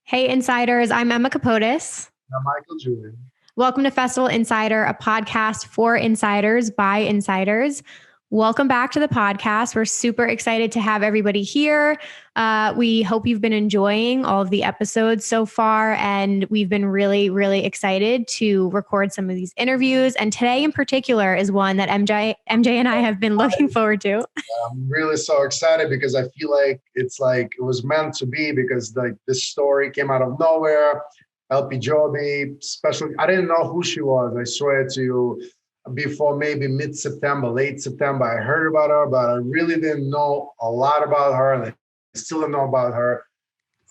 Hey, Insiders. I'm Emma Capotis. I'm Michael Julian. Welcome to Festival Insider, a podcast for insiders by insiders. Welcome back to the podcast. We're super excited to have everybody here. We hope you've been enjoying all of the episodes so far, and we've been really, really excited to record some of these interviews. And today in particular is one that MJ and I have been looking forward to. I'm really so excited because I feel like it was meant to be, because like this story came out of nowhere. LP Giobbi, especially, I didn't know who she was. I swear to you, before maybe mid-September, late September, I heard about her, but I really didn't know a lot about her, and I still don't know about her.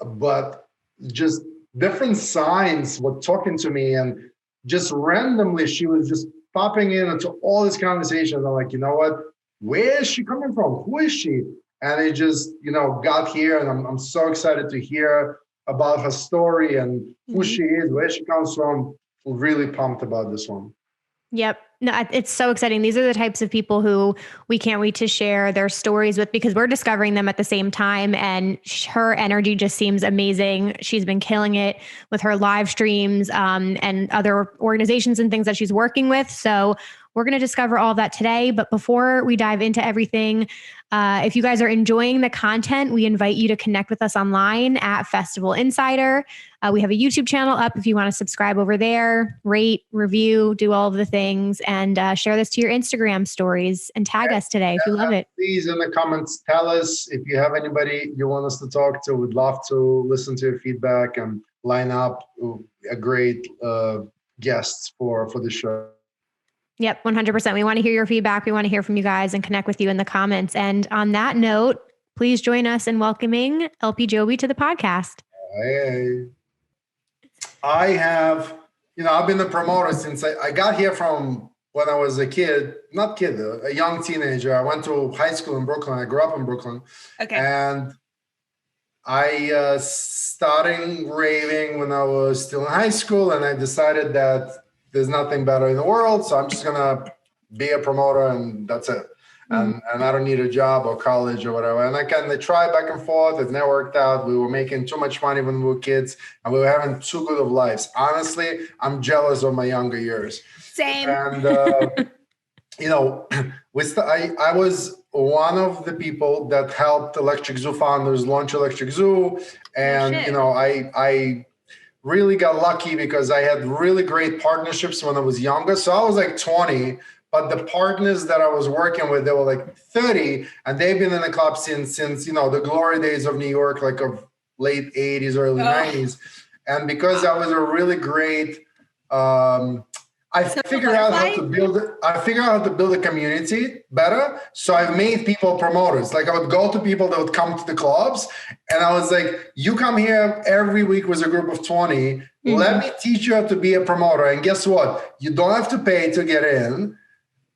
But just different signs were talking to me, and just randomly, she was just popping into all these conversations. I'm like, you know what? Where is she coming from? Who is she? And it just, got here, and I'm so excited to hear about her story and who she is, where she comes from. Really pumped about this one. Yep. No, it's so exciting. These are the types of people who we can't wait to share their stories with, because we're discovering them at the same time. And her energy just seems amazing. She's been killing it with her live streams and other organizations and things that she's working with. So we're going to discover all of that today. But before we dive into everything, if you guys are enjoying the content, we invite you to connect with us online at Festival Insider. We have a YouTube channel up if you want to subscribe over there, rate, review, do all of the things, and share this to your Instagram stories and tag us today if you love it. Please, in the comments, tell us if you have anybody you want us to talk to. We'd love to listen to your feedback and line up a great guests for the show. Yep, 100%. We want to hear your feedback. We want to hear from you guys and connect with you in the comments. And on that note, please join us in welcoming LP Giobbi to the podcast. Hey. I have, I've been a promoter since I got here from when I was a young teenager. I went to high school in Brooklyn. I grew up in Brooklyn. Okay. And I started raving when I was still in high school, and I decided that there's nothing better in the world, so I'm just gonna be a promoter, and that's it. And I don't need a job or college or whatever. And I kind of tried back and forth. It never worked out. We were making too much money when we were kids, and we were having too good of lives. Honestly, I'm jealous of my younger years. Same. And I was one of the people that helped Electric Zoo founders launch Electric Zoo, and I really got lucky because I had really great partnerships when I was younger. So I was like 20, but the partners that I was working with, they were like 30, and they've been in the club since the glory days of New York, like of late 80s, early 90s. And because I was a really great, I figured out how to build a community better. So I've made people promoters. Like I would go to people that would come to the clubs, and I was like, you come here every week with a group of 20. Let me teach you how to be a promoter. And guess what? You don't have to pay to get in,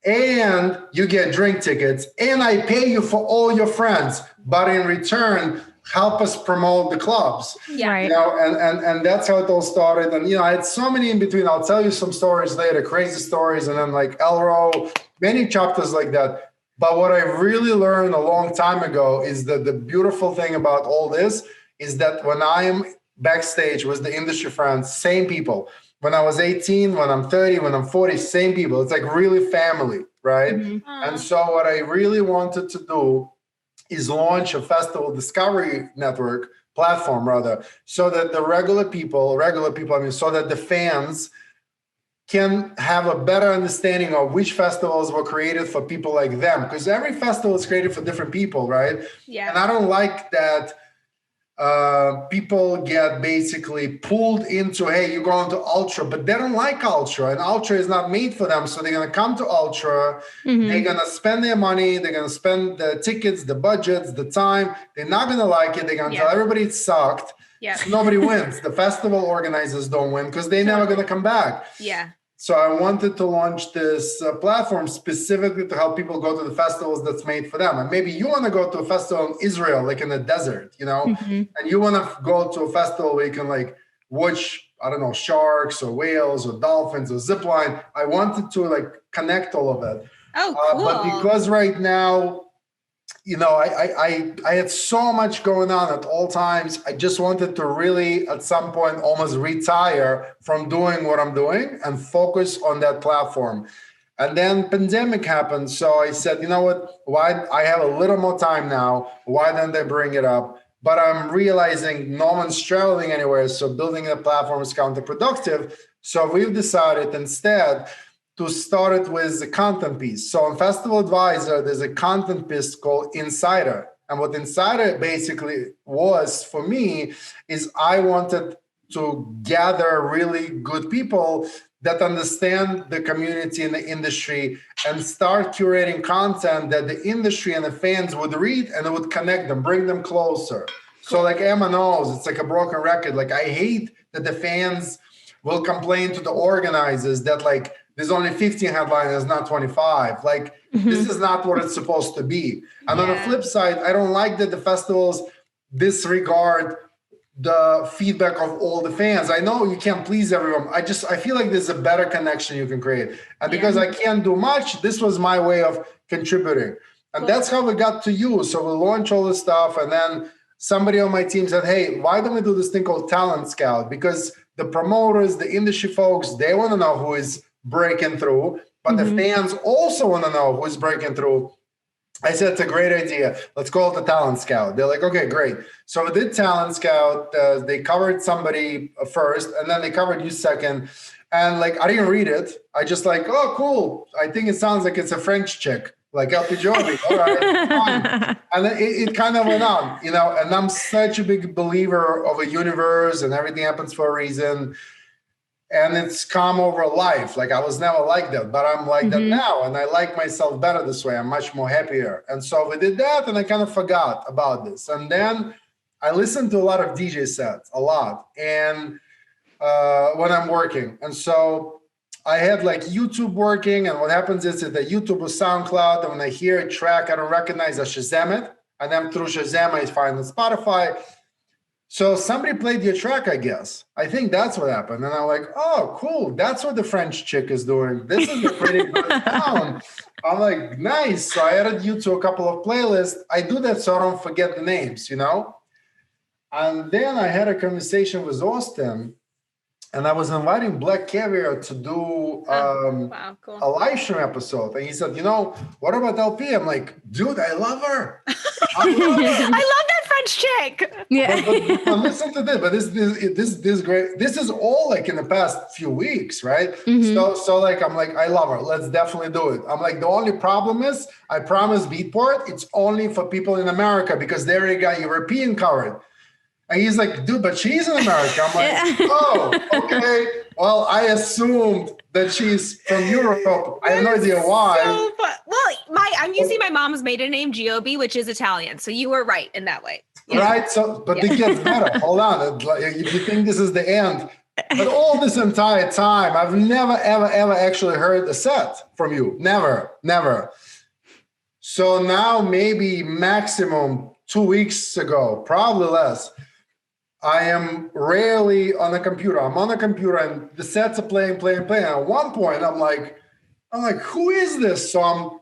and you get drink tickets, and I pay you for all your friends. But in return, help us promote the clubs. Yeah. Right. And that's how it all started. And I had so many in between. I'll tell you some stories later, crazy stories, and then like Elro, many chapters like that. But what I really learned a long time ago is that the beautiful thing about all this is that when I am backstage with the industry friends, same people. When I was 18, when I'm 30, when I'm 40, same people. It's like really family, right? And so what I really wanted to do is launch a festival discovery network platform, rather, so that the regular people, so that the fans can have a better understanding of which festivals were created for people like them. Because every festival is created for different people, right? Yeah. And I don't like that people get basically pulled into, hey, you're going to Ultra, but they don't like Ultra, and Ultra is not made for them. So they're going to come to Ultra, they're going to spend their money, they're going to spend the tickets, the budgets, the time. They're not going to like it. They're going to tell everybody it sucked. Yeah. So nobody wins. The festival organizers don't win because they're never going to come back. Yeah. So I wanted to launch this platform specifically to help people go to the festivals that's made for them. And maybe you want to go to a festival in Israel, like in the desert, and you want to go to a festival where you can like watch, I don't know, sharks or whales or dolphins or zip line. I wanted to like connect all of it. Oh, cool. But because right now, I had so much going on at all times. I just wanted to really, at some point, almost retire from doing what I'm doing and focus on that platform. And then pandemic happened. So I said, you know what? Why I have a little more time now. Why don't I bring it up? But I'm realizing no one's traveling anywhere. So building a platform is counterproductive. So we've decided instead to start it with a content piece. So on Festival Advisor, there's a content piece called Insider. And what Insider basically was for me is I wanted to gather really good people that understand the community and the industry and start curating content that the industry and the fans would read and it would connect them, bring them closer. So like Emma knows, it's like a broken record. Like I hate that the fans will complain to the organizers that like, there's only 15 headliners, not 25. Like, this is not what it's supposed to be. And on the flip side, I don't like that the festivals disregard the feedback of all the fans. I know you can't please everyone. I feel like there's a better connection you can create. And because I can't do much, this was my way of contributing. And that's how we got to you. So we launched all this stuff. And then somebody on my team said, hey, why don't we do this thing called Talent Scout? Because the promoters, the industry folks, they want to know who is breaking through, but the fans also want to know who's breaking through. I said, it's a great idea. Let's call it the Talent Scout. They're like, okay, great. So we did Talent Scout. They covered somebody first, and then they covered you second. And like, I didn't read it. I just like, oh, cool. I think it sounds like it's a French chick, like LP Giobbi. All right, fine. And then it kind of went on, and I'm such a big believer of a universe and everything happens for a reason. And it's come over life. Like I was never like that, but I'm like that now. And I like myself better this way. I'm much more happier. And so we did that and I kind of forgot about this. And then I listened to a lot of DJ sets, a lot. And when I'm working. And so I had like YouTube working. And what happens is that YouTube or SoundCloud. And when I hear a track I don't recognize, I Shazam it. And then through Shazam, I find on Spotify. So somebody played your track, I guess. I think that's what happened. And I'm like, oh, cool. That's what the French chick is doing. This is a pretty good sound. I'm like, nice. So I added you to a couple of playlists. I do that so I don't forget the names, And then I had a conversation with Austin, and I was inviting Black Caviar to do cool. a live stream episode. And he said, what about LP? I'm like, dude, I love her. I love that French chick. Yeah. But listen to this. But this great. This is all like in the past few weeks, right? So like I'm like, I love her. Let's definitely do it. I'm like, the only problem is I promised Beatport it's only for people in America because they already got European covered. And he's like, dude, but she's in America. I'm like, oh, okay. Well, I assumed that she's from Europe. I have no idea why. I'm using my mom's maiden name, Giobbi, which is Italian. So you were right in that way. Yeah. Right. So, but it gets better. Hold on. If you think this is the end, but all this entire time, I've never, ever, ever actually heard a set from you. Never. So now maybe maximum 2 weeks ago, probably less, I am rarely on a computer. I'm on a computer and the sets are playing. And at one point, I'm like, who is this? So I'm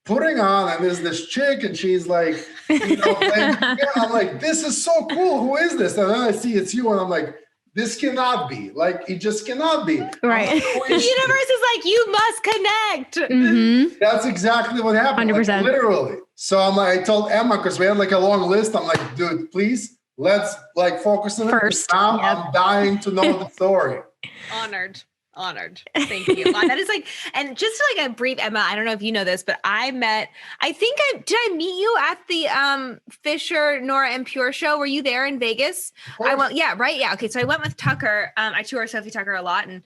putting on, and there's this chick, and she's like, playing. I'm like, this is so cool. Who is this? And then I see it's you, and I'm like, this cannot be. Like, it just cannot be. Right. The universe is like, you must connect. That's exactly what happened. 100%. Like, literally. So I'm like, I told Emma, because we had like a long list. I'm like, dude, please. Let's like focus on first. It. Now I'm dying to know the story. Honored. Thank you. That is like, and just like a brief, Emma, I don't know if you know this, but did I meet you at the Fisher, Nora and Pure show? Were you there in Vegas? I went, yeah, right. Yeah. Okay. So I went with Tucker. I tour SOFI TUKKER a lot, and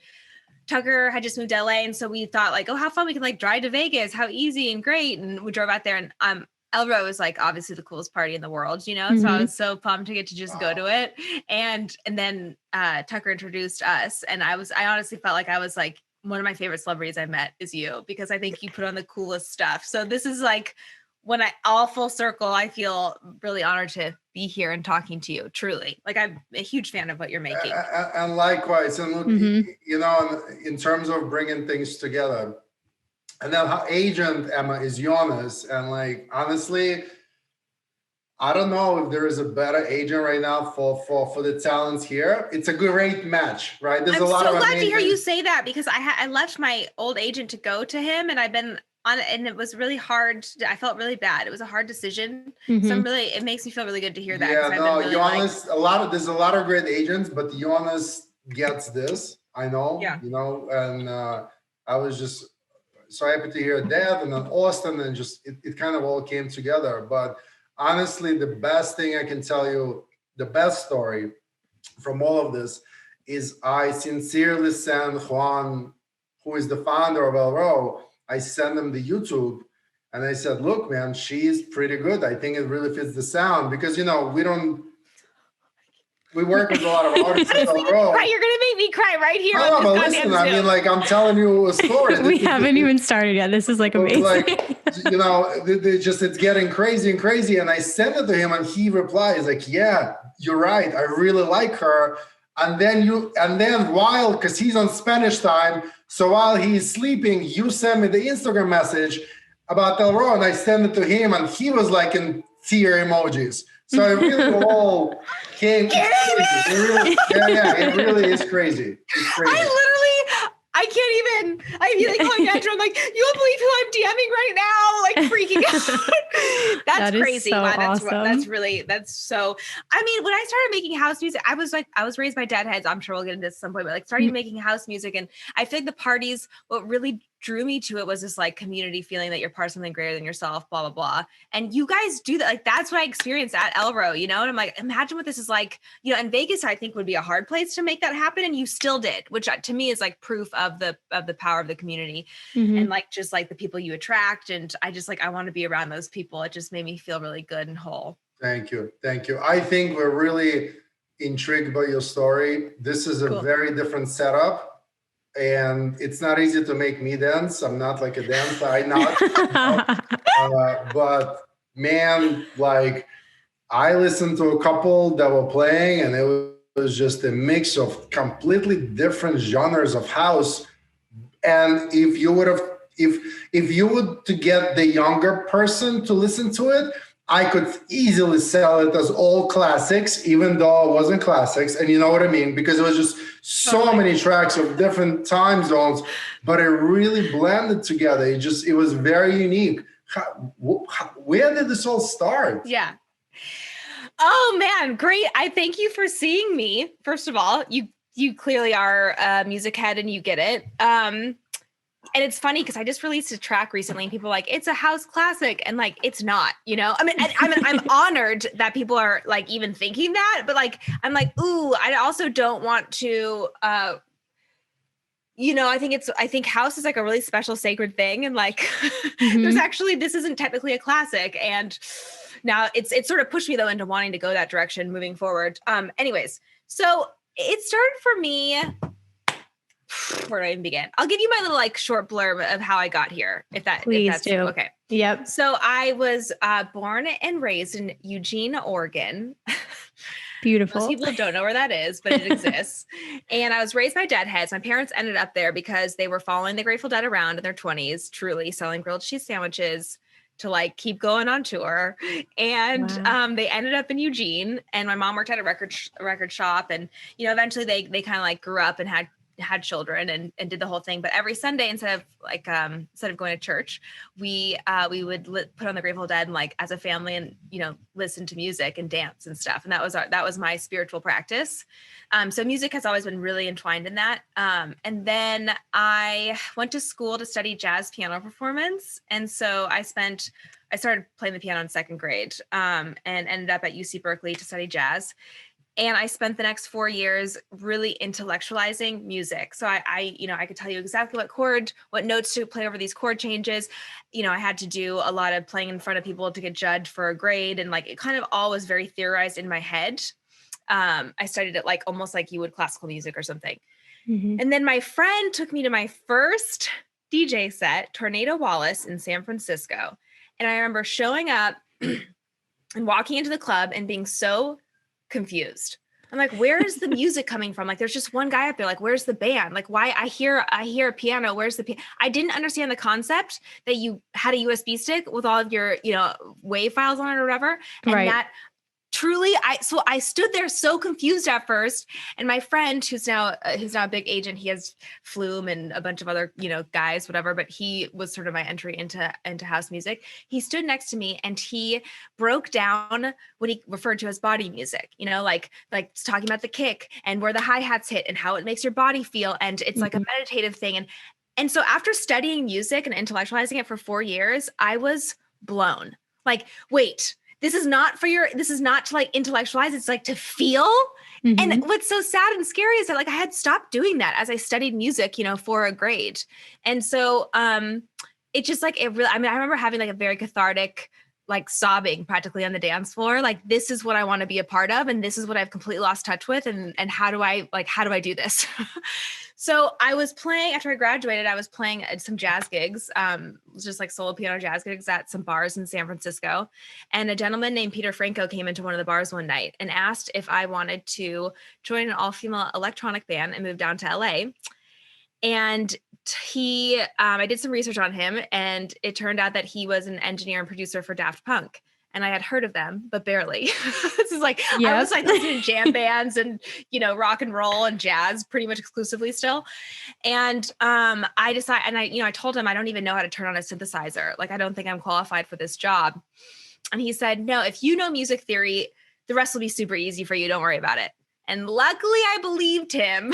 Tucker had just moved to LA. And so we thought like, oh, how fun we could like drive to Vegas, how easy and great. And we drove out there, and Elro is like obviously the coolest party in the world, So I was so pumped to get to just go to it. And then Tucker introduced us, and I honestly felt like I was like, one of my favorite celebrities I met is you, because I think you put on the coolest stuff. So this is like all full circle, I feel really honored to be here and talking to you. Truly, like I'm a huge fan of what you're making. And likewise, and look, in terms of bringing things together. And then her agent, Emma, is Jonas. And like, honestly, I don't know if there is a better agent right now for the talents here. It's a great match, right? There's a lot so of glad to hear you say that, because I left my old agent to go to him, and I've been on it, and it was really hard. I felt really bad. It was a hard decision. So it makes me feel really good to hear that. Yeah, no, really Jonas, there's a lot of great agents, but Jonas gets this. I know, and I was just so happy to hear that, and then Austin, and just it kind of all came together. But honestly, the best thing I can tell you, the best story from all of this is I sincerely sent Juan, who is the founder of LRO, I sent him the YouTube and I said, look, man, she's pretty good. I think it really fits the sound because, we work with a lot of artists at LRO. You're going to make me cry right here. No, but listen, I mean, like, I'm telling you a story. We haven't even started yet. This is like amazing. Like, it's getting crazy and crazy. And I sent it to him and he replies like, yeah, you're right. I really like her. And then because he's on Spanish time, so while he's sleeping, you send me the Instagram message about Elro, and I sent it to him, and he was like in tear emojis. So it really all came. It really is crazy. It's crazy. I feel like calling Andrew. I'm like, you won't believe who I'm DMing right now, like freaking out. That's crazy. So wow, awesome. That's so, I mean, when I started making house music, I was raised by deadheads. I'm sure we'll get into this at some point, but like started making house music. And I feel like the parties, what really drew me to it was this like community feeling that you're part of something greater than yourself, blah, blah, blah. And you guys do that. Like, that's what I experienced at Elro, And I'm like, imagine what this is like, and Vegas, I think would be a hard place to make that happen. And you still did, which to me is like proof of the power of the community and like, just like the people you attract. And I want to be around those people. It just made me feel really good and whole. Thank you. I think we're really intrigued by your story. This is a very different setup. And it's not easy to make me dance. I'm not like a dancer. I not. But man, like I listened to a couple that were playing, and it was just a mix of completely different genres of house. And if you would to get the younger person to listen to it, I could easily sell it as all classics, even though it wasn't classics. And you know what I mean? Because it was just so many tracks of different time zones, but it really blended together. It was very unique. Where did this all start? Yeah. Oh man, great. I thank you for seeing me. First of all, you clearly are a music head and you get it. And it's funny because I just released a track recently and people are like, it's a house classic. And like, it's not, I mean, I'm honored that people are like even thinking that, but like, I'm like, ooh, I also don't want to, I think house is like a really special sacred thing. And like, this isn't technically a classic. And now it's sort of pushed me though into wanting to go that direction moving forward. Anyways, so it started for me. Where do I even begin? I'll give you my little like short blurb of how I got here. If that's do. Okay. Yep. So I was born and raised in Eugene, Oregon. Beautiful. Most people don't know where that is, but it exists. And I was raised by deadheads. My parents ended up there because they were following the Grateful Dead around in their 20s, truly selling grilled cheese sandwiches to like keep going on tour. And they ended up in Eugene, and my mom worked at a record shop. And, eventually they kind of like grew up and had children and did the whole thing. But every Sunday, instead of going to church, we would put on the Grateful Dead and like as a family and, listen to music and dance and stuff. And that was my spiritual practice. So music has always been really entwined in that. And then I went to school to study jazz piano performance. And so I started playing the piano in second grade, and ended up at UC Berkeley to study jazz. And I spent the next 4 years really intellectualizing music. So I could tell you exactly what notes to play over these chord changes. I had to do a lot of playing in front of people to get judged for a grade. And like, it kind of all was very theorized in my head. I studied it like almost like you would classical music or something. Mm-hmm. And then my friend took me to my first DJ set, Tornado Wallace in San Francisco. And I remember showing up and walking into the club and being so confused. I'm like, where is the music coming from? Like, there's just one guy up there. Like, where's the band? Like, why I hear a piano. Where's the piano? I didn't understand the concept that you had a USB stick with all of your, WAV files on it or whatever. And that truly, I stood there so confused at first. And my friend, who's now a big agent, he has Flume and a bunch of other, guys, whatever, but he was sort of my entry into house music. He stood next to me and he broke down what he referred to as body music, like talking about the kick and where the hi-hats hit and how it makes your body feel. And it's like a meditative thing. And so after studying music and intellectualizing it for 4 years, I was blown. Like, wait, this is not to like intellectualize. It's like to feel. And what's so sad and scary is that like I had stopped doing that as I studied music, for a grade. And so it just like, I remember having like a very cathartic, like sobbing practically on the dance floor. Like, this is what I want to be a part of. And this is what I've completely lost touch with. And how do I do this? So I was playing, after I graduated, I was playing some jazz gigs, just like solo piano jazz gigs at some bars in San Francisco. And a gentleman named Peter Franco came into one of the bars one night and asked if I wanted to join an all-female electronic band and move down to LA. And I did some research on him, and it turned out that he was an engineer and producer for Daft Punk. And I had heard of them, but barely. This is like, I was like listening to jam bands and, rock and roll and jazz pretty much exclusively still. And I decided, and I told him, I don't even know how to turn on a synthesizer. Like, I don't think I'm qualified for this job. And he said, no, if you know music theory, the rest will be super easy for you. Don't worry about it. And luckily I believed him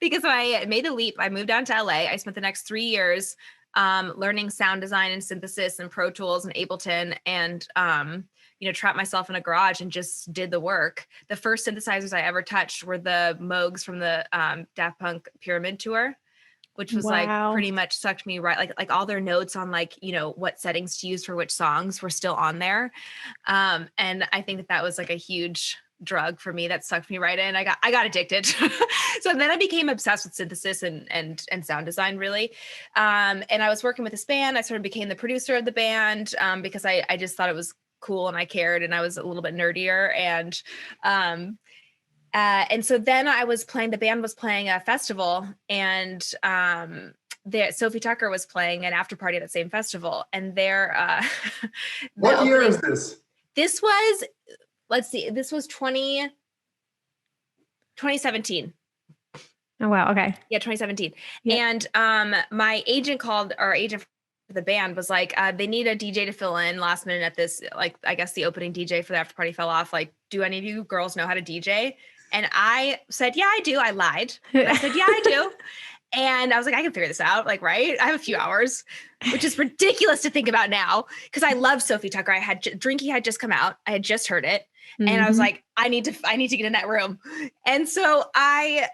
because I made the leap. I moved down to LA. I spent the next 3 years learning sound design and synthesis and Pro Tools and Ableton, and trapped myself in a garage and just did the work. The first synthesizers I ever touched were the Moogs from the Daft Punk Pyramid Tour, which was like pretty much sucked me right. Like all their notes on like, what settings to use for which songs were still on there. And I think that was like a huge drug for me that sucked me right in. I got addicted. So then I became obsessed with synthesis and sound design really. And I was working with this band. I sort of became the producer of the band because I just thought it was cool and I cared and I was a little bit nerdier. And so then the band was playing a festival, and SOFI TUKKER was playing an after party at that same festival. And what year is this? This was, let's see, this was 2017. Oh, wow. Okay. Yeah, 2017. Yeah. And my agent for the band was like, they need a DJ to fill in last minute at this, like, I guess the opening DJ for the after party fell off. Like, do any of you girls know how to DJ? And I said, yeah, I do. I lied. I said, yeah, I do. And I was like, I can figure this out. Like, right. I have a few hours, which is ridiculous to think about now. Cause I love SOFI TUKKER. Drinky had just come out. I had just heard it. And I was like, I need to get in that room. And so I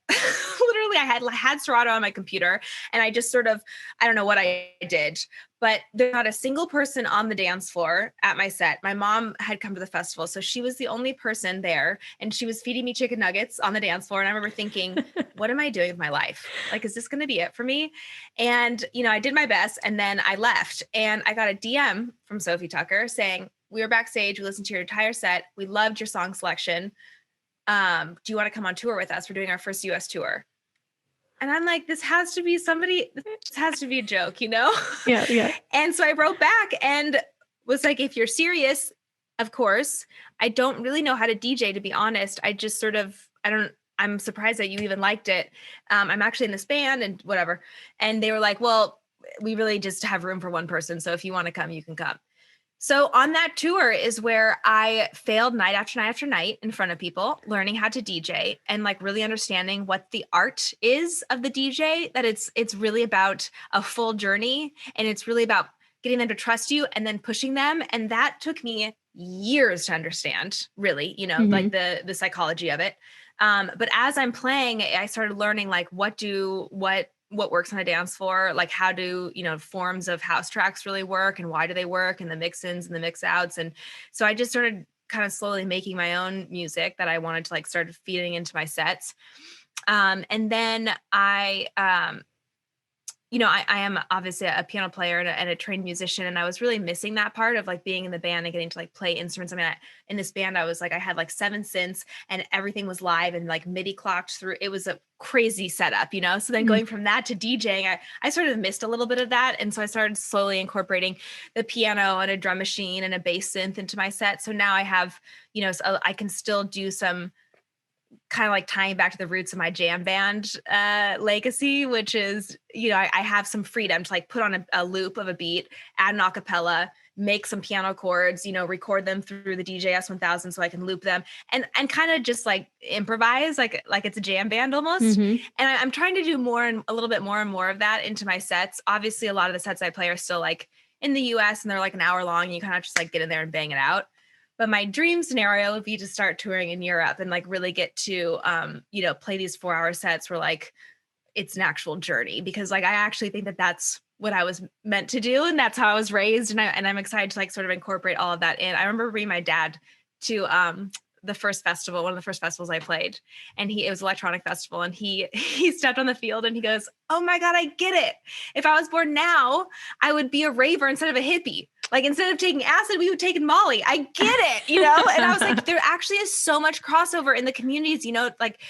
literally I had Serato on my computer, and I just sort of, I don't know what I did, but there's not a single person on the dance floor at my set. My mom had come to the festival, so she was the only person there, and she was feeding me chicken nuggets on the dance floor. And I remember thinking, what am I doing with my life? Like, is this going to be it for me? And, I did my best, and then I left, and I got a DM from SOFI TUKKER saying, we were backstage. We listened to your entire set. We loved your song selection. Do you want to come on tour with us? We're doing our first US tour. And I'm like, this has to be a joke, Yeah. And so I wrote back and was like, if you're serious, of course. I don't really know how to DJ, to be honest. I just sort of, I'm surprised that you even liked it. I'm actually in this band and whatever. And they were like, well, we really just have room for one person. So if you want to come, you can come. So on that tour is where I failed night after night after night in front of people, learning how to DJ and like really understanding what the art is of the DJ, that it's really about a full journey, and it's really about getting them to trust you and then pushing them. And that took me years to understand, really, like the psychology of it. But as I'm playing, I started learning like what works on a dance floor, like how do, forms of house tracks really work and why do they work, and the mix-ins and the mix-outs. And so I just started kind of slowly making my own music that I wanted to like start feeding into my sets. And then I I am obviously a piano player and a trained musician, and I was really missing that part of like being in the band and getting to like play instruments. I mean, in this band, I had like 7 synths and everything was live and like MIDI clocked through. It was a crazy setup, So then going from that to DJing, I sort of missed a little bit of that. And so I started slowly incorporating the piano and a drum machine and a bass synth into my set. So now I have, so I can still do some kind of like tying back to the roots of my jam band legacy, which is, I have some freedom to like put on a loop of a beat, add an acapella, make some piano chords, record them through the DJS 1000 so I can loop them and kind of just like improvise like it's a jam band almost. And I'm trying to do more and a little bit more and more of that into my sets. Obviously, a lot of the sets I play are still like in the US and they're like an hour long and you kind of just like get in there and bang it out. But my dream scenario would be to start touring in Europe and like really get to, play these 4-hour sets where like it's an actual journey, because like I actually think that that's what I was meant to do. And that's how I was raised. And I'm excited to like sort of incorporate all of that in. I remember bringing my dad to the first festival, one of the first festivals I played, and it was electronic festival, and he stepped on the field and he goes, "Oh my God, I get it. If I was born now, I would be a raver instead of a hippie. Like instead of taking acid, we would take Molly. I get it, And I was like, there actually is so much crossover in the communities, like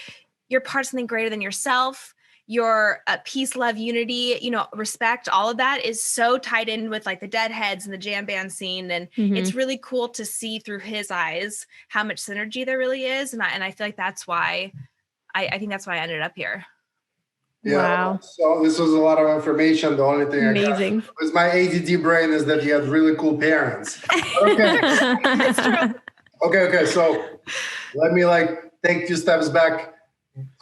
you're part of something greater than yourself. Your peace, love, unity, respect, all of that is so tied in with like the Deadheads and the jam band scene. And it's really cool to see through his eyes how much synergy there really is. And I feel like that's why I think that's why I ended up here. Yeah. Wow. So this was a lot of information. The only thing Amazing. I got was my ADD brain is that you had really cool parents. Okay. It's true. Okay. So let me take 2 steps back.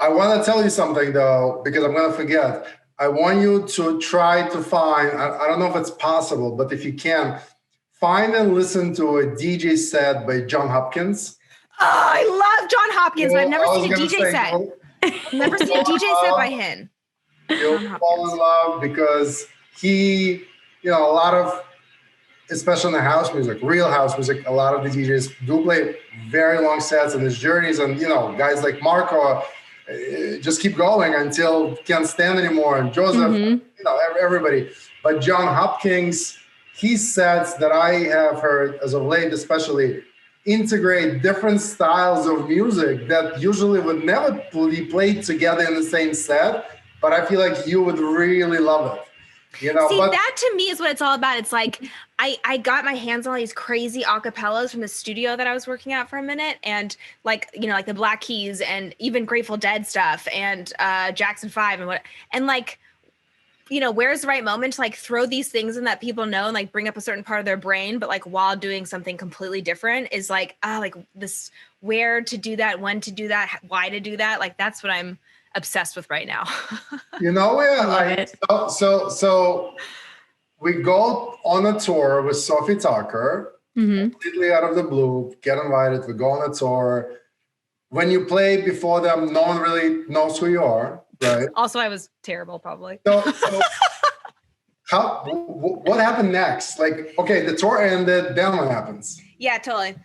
I want to tell you something though, because I'm going to forget. I want you to try to find, I don't know if it's possible, but if you can, find and listen to a DJ set by John Hopkins. Oh, I love John Hopkins, but I've never seen a DJ set. Never seen a DJ set by him. You'll fall in love because he, a lot of, especially in the house music, real house music, a lot of the DJs do play very long sets and his journeys, and guys like Marco just keep going until can't stand anymore, and Joseph, everybody. But John Hopkins, his sets that I have heard as of late, especially, integrate different styles of music that usually would never be played together in the same set. But I feel like you would really love it. That to me is what it's all about. It's like I got my hands on all these crazy acapellas from the studio that I was working at for a minute, and like the Black Keys and even Grateful Dead stuff and Jackson 5 and where's the right moment to like throw these things in that people know and like bring up a certain part of their brain, but like while doing something completely different is like this, where to do that, when to do that, why to do that. Like that's what I'm obsessed with right now. So we go on a tour with SOFI TUKKER, completely out of the blue, get invited, we go on a tour. When you play before them, no one really knows who you are, right? Also, I was terrible, probably. So what happened next? Like, okay, the tour ended, then what happens? Yeah, totally.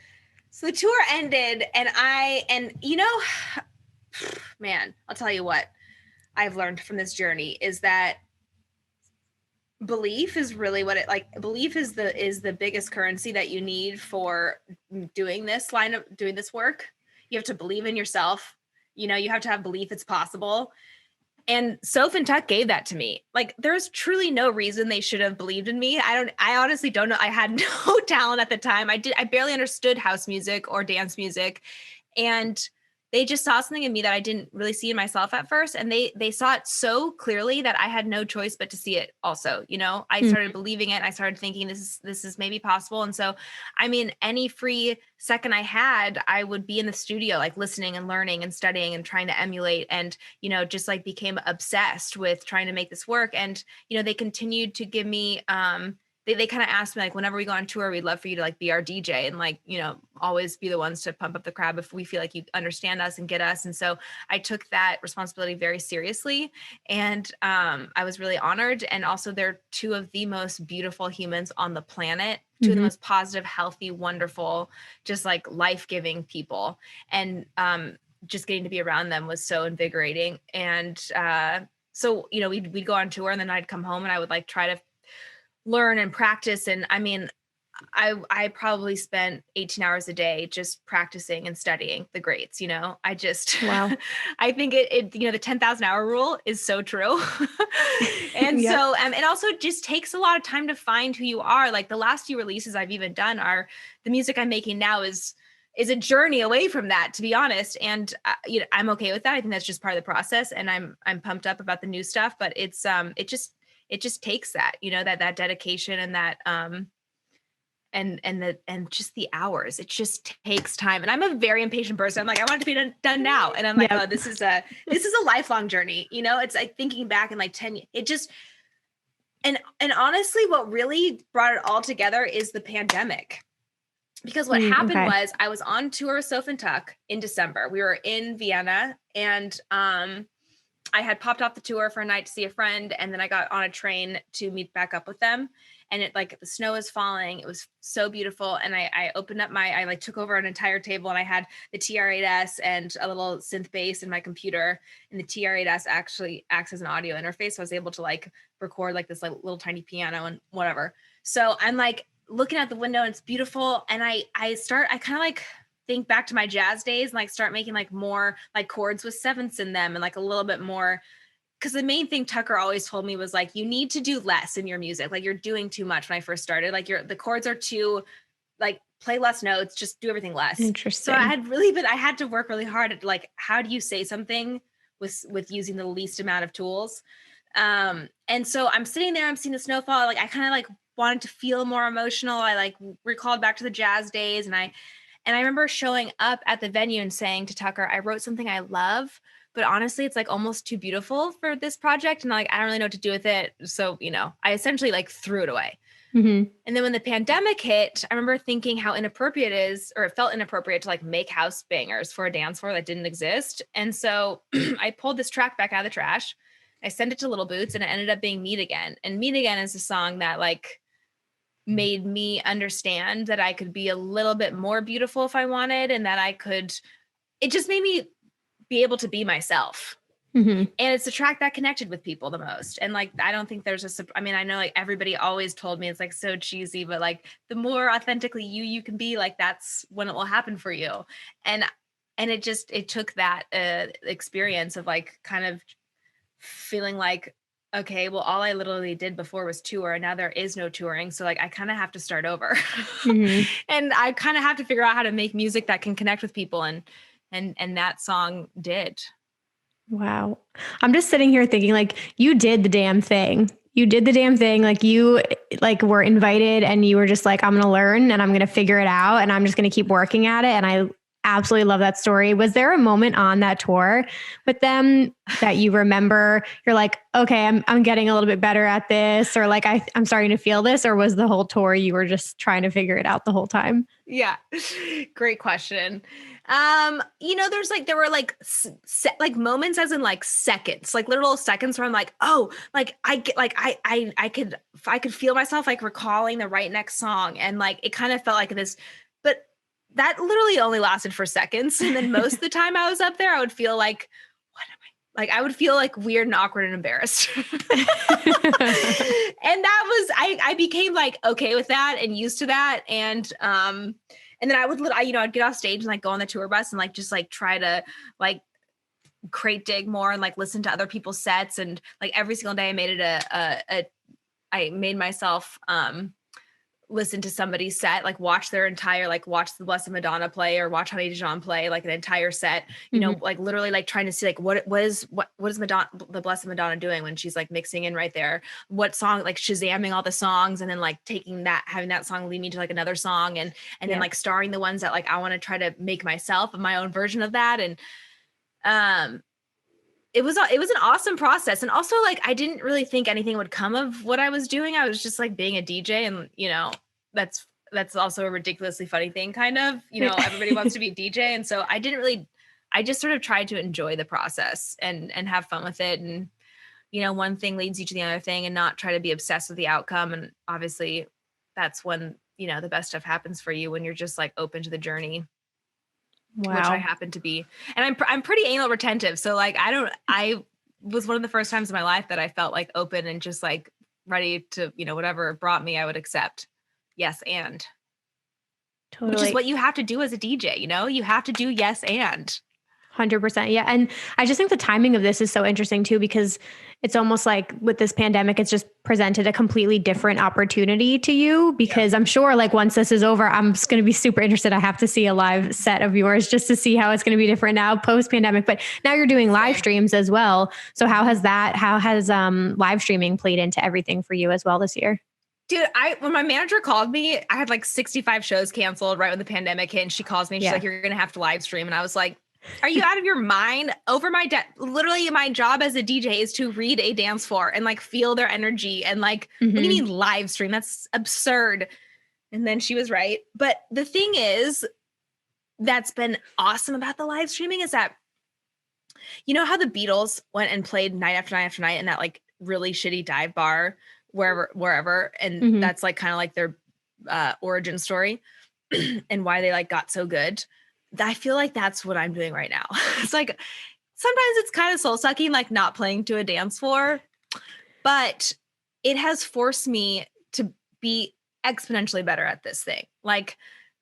So the tour ended, and man, I'll tell you what I've learned from this journey is that belief is really belief is the biggest currency that you need for doing this work. You have to believe in yourself. You have to have belief it's possible. And Soph and Tuck gave that to me. Like, there's truly no reason they should have believed in me. I honestly don't know. I had no talent at the time. I barely understood house music or dance music. And they just saw something in me that I didn't really see in myself at first. And they saw it so clearly that I had no choice but to see it also. I started believing it. And I started thinking this is maybe possible. And so, I mean, any free second I had, I would be in the studio, like listening and learning and studying and trying to emulate and, just like became obsessed with trying to make this work. And, they continued to give me, they kind of asked me, like, whenever we go on tour, we'd love for you to like be our DJ and like, always be the ones to pump up the crowd if we feel like you understand us and get us. And so I took that responsibility very seriously. And I was really honored. And also they're 2 of the most beautiful humans on the planet, 2 of the most positive, healthy, wonderful, just like life-giving people. And just getting to be around them was so invigorating. And so, you know, we'd go on tour and then I'd come home and I would like try to learn and practice. And I mean, I probably spent 18 hours a day just practicing and studying the greats, you know. Wow. I think it you know, the 10,000 hour rule is so true. And Yep. so and also it just takes a lot of time to find who you are. Like the last few releases I've even done are the music I'm making now is a journey away from that, to be honest. And you know, I'm okay with that. I think that's just part of the process, and I'm pumped up about the new stuff, but it's it just takes that, you know, that dedication and that and just the hours. It just takes time. And I'm a very impatient person. I'm like, I want it to be done now. And I'm like, oh, this is a lifelong journey. You know, it's like thinking back in like 10 years, it just, and honestly, what really brought it all together is the pandemic. Because what happened was I was on tour with SOFI TUKKER in December. We were in Vienna, and I had popped off the tour for a night to see a friend. And then I got on a train to meet back up with them. And it like the snow was falling. It was so beautiful. And I opened up I like took over an entire table, and I had the TR-8S and a little synth bass in my computer. And the TR-8S actually acts as an audio interface. So I was able to like record like this like little tiny piano and whatever. So I'm like looking out the window and it's beautiful. And I kind of like think back to my jazz days and like start making like more like chords with sevenths in them and like a little bit more. Because the main thing Tucker always told me was like, you need to do less in your music. Like you're doing too much when I first started. Like the chords are too, like play less notes, just do everything less. Interesting. So I had to work really hard at like, how do you say something with using the least amount of tools? And so I'm sitting there, I'm seeing the snowfall. Like I kind of like wanted to feel more emotional. I like recalled back to the jazz days. And I remember showing up at the venue and saying to Tucker, I wrote something I love, but honestly, it's like almost too beautiful for this project. And like, I don't really know what to do with it. So, you know, I essentially like threw it away. Mm-hmm. And then when the pandemic hit, I remember thinking how inappropriate it is, or it felt inappropriate to like make house bangers for a dance floor that didn't exist. And so I pulled this track back out of the trash. I sent it to Little Boots, and it ended up being Meet Again. And Meet Again is a song that like made me understand that I could be a little bit more beautiful if I wanted, and that it just made me be able to be myself. Mm-hmm. And it's the track that connected with people the most. And like, I don't think I mean, I know like everybody always told me it's like so cheesy, but like the more authentically you can be, like, that's when it will happen for you. And it took that experience of like kind of feeling like, okay, well, all I literally did before was tour, and now there is no touring. So like, I kind of have to start over. Mm-hmm. And I kind of have to figure out how to make music that can connect with people. And that song did. Wow. I'm just sitting here thinking like, you did the damn thing. Like you like were invited and you were just like, I'm going to learn and I'm going to figure it out and I'm just going to keep working at it. And I absolutely love that story. Was there a moment on that tour with them that you remember you're like, okay, I'm getting a little bit better at this, or like I'm starting to feel this, or was the whole tour you were just trying to figure it out the whole time? Yeah. Great question. You know, there were like like moments, as in like seconds, like literal seconds where I'm like, oh, like I get like I could feel myself like recalling the right next song, and like it kind of felt like this, but that literally only lasted for seconds. And then most of the time I was up there, I would feel like, what am I like? I would feel like weird and awkward and embarrassed. And that was, I became like okay with that and used to that. And then I'd get off stage and like go on the tour bus and like just like try to like crate dig more and like listen to other people's sets. And like every single day I made it I made myself listen to somebody's set, like watch their entire, like watch the Blessed Madonna play or watch Honey Dijon play like an entire set, you know, like literally like trying to see like what is Madonna, the Blessed Madonna doing when she's like mixing in right there, what song, like Shazamming all the songs, and then like having that song lead me to like another song, and then like starring the ones that like I want to try to make myself my own version of that. And it was an awesome process. And also like, I didn't really think anything would come of what I was doing. I was just like being a DJ, and, you know, that's also a ridiculously funny thing, kind of, you know, everybody wants to be a DJ. And so I just sort of tried to enjoy the process and have fun with it. And, you know, one thing leads you to the other thing, and not try to be obsessed with the outcome. And obviously that's when, you know, the best stuff happens for you, when you're just like open to the journey. Wow. Which I happen to be. And I'm pretty anal retentive. So like, I was one of the first times in my life that I felt like open and just like ready to, whatever brought me, I would accept. Yes. And Totally. which is what you have to do as a DJ, you have to do yes. And 100%. Yeah. And I just think the timing of this is so interesting too, because it's almost like with this pandemic, it's just presented a completely different opportunity to you, because I'm sure like once this is over, I'm just going to be super interested. I have to see a live set of yours just to see how it's going to be different now post pandemic, but now you're doing live streams as well. So how has live streaming played into everything for you as well this year? Dude, when my manager called me, I had like 65 shows canceled right when the pandemic hit, and she calls me and she's like, you're going to have to live stream. And I was like, are you out of your mind? Over literally my job as a DJ is to read a dance floor and like feel their energy and like, what do you mean live stream? That's absurd. And then she was right. But the thing is, that's been awesome about the live streaming is that, how the Beatles went and played night after night after night in that like really shitty dive bar, wherever. And that's like kind of like their origin story and why they like got so good. I feel like that's what I'm doing right now. It's like, sometimes it's kind of soul sucking, like not playing to a dance floor, but it has forced me to be exponentially better at this thing. Like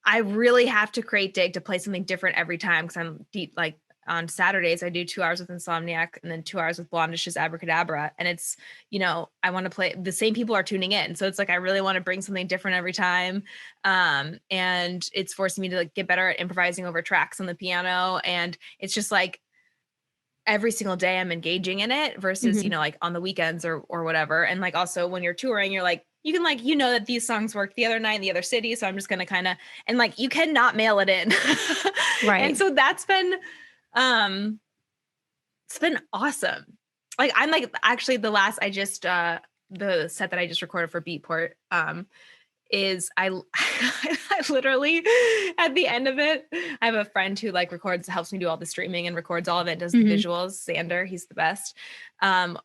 I really have to create dig to play something different every time. Cause I'm like on Saturdays, I do 2 hours with Insomniac and then 2 hours with Blondish's Abracadabra. And it's, I want to play, the same people are tuning in. So it's like, I really want to bring something different every time. And it's forcing me to like get better at improvising over tracks on the piano. And it's just like every single day I'm engaging in it versus, like on the weekends or whatever. And like, also when you're touring, you're like, you can like, that these songs worked the other night in the other city. So I'm just going to kind of, and like, you cannot mail it in. Right. And so that's been, it's been awesome. Like I'm like actually the set that I just recorded for Beatport is I literally at the end of it, I have a friend who like helps me do all the streaming and records all of it, does the visuals. Xander, he's the best.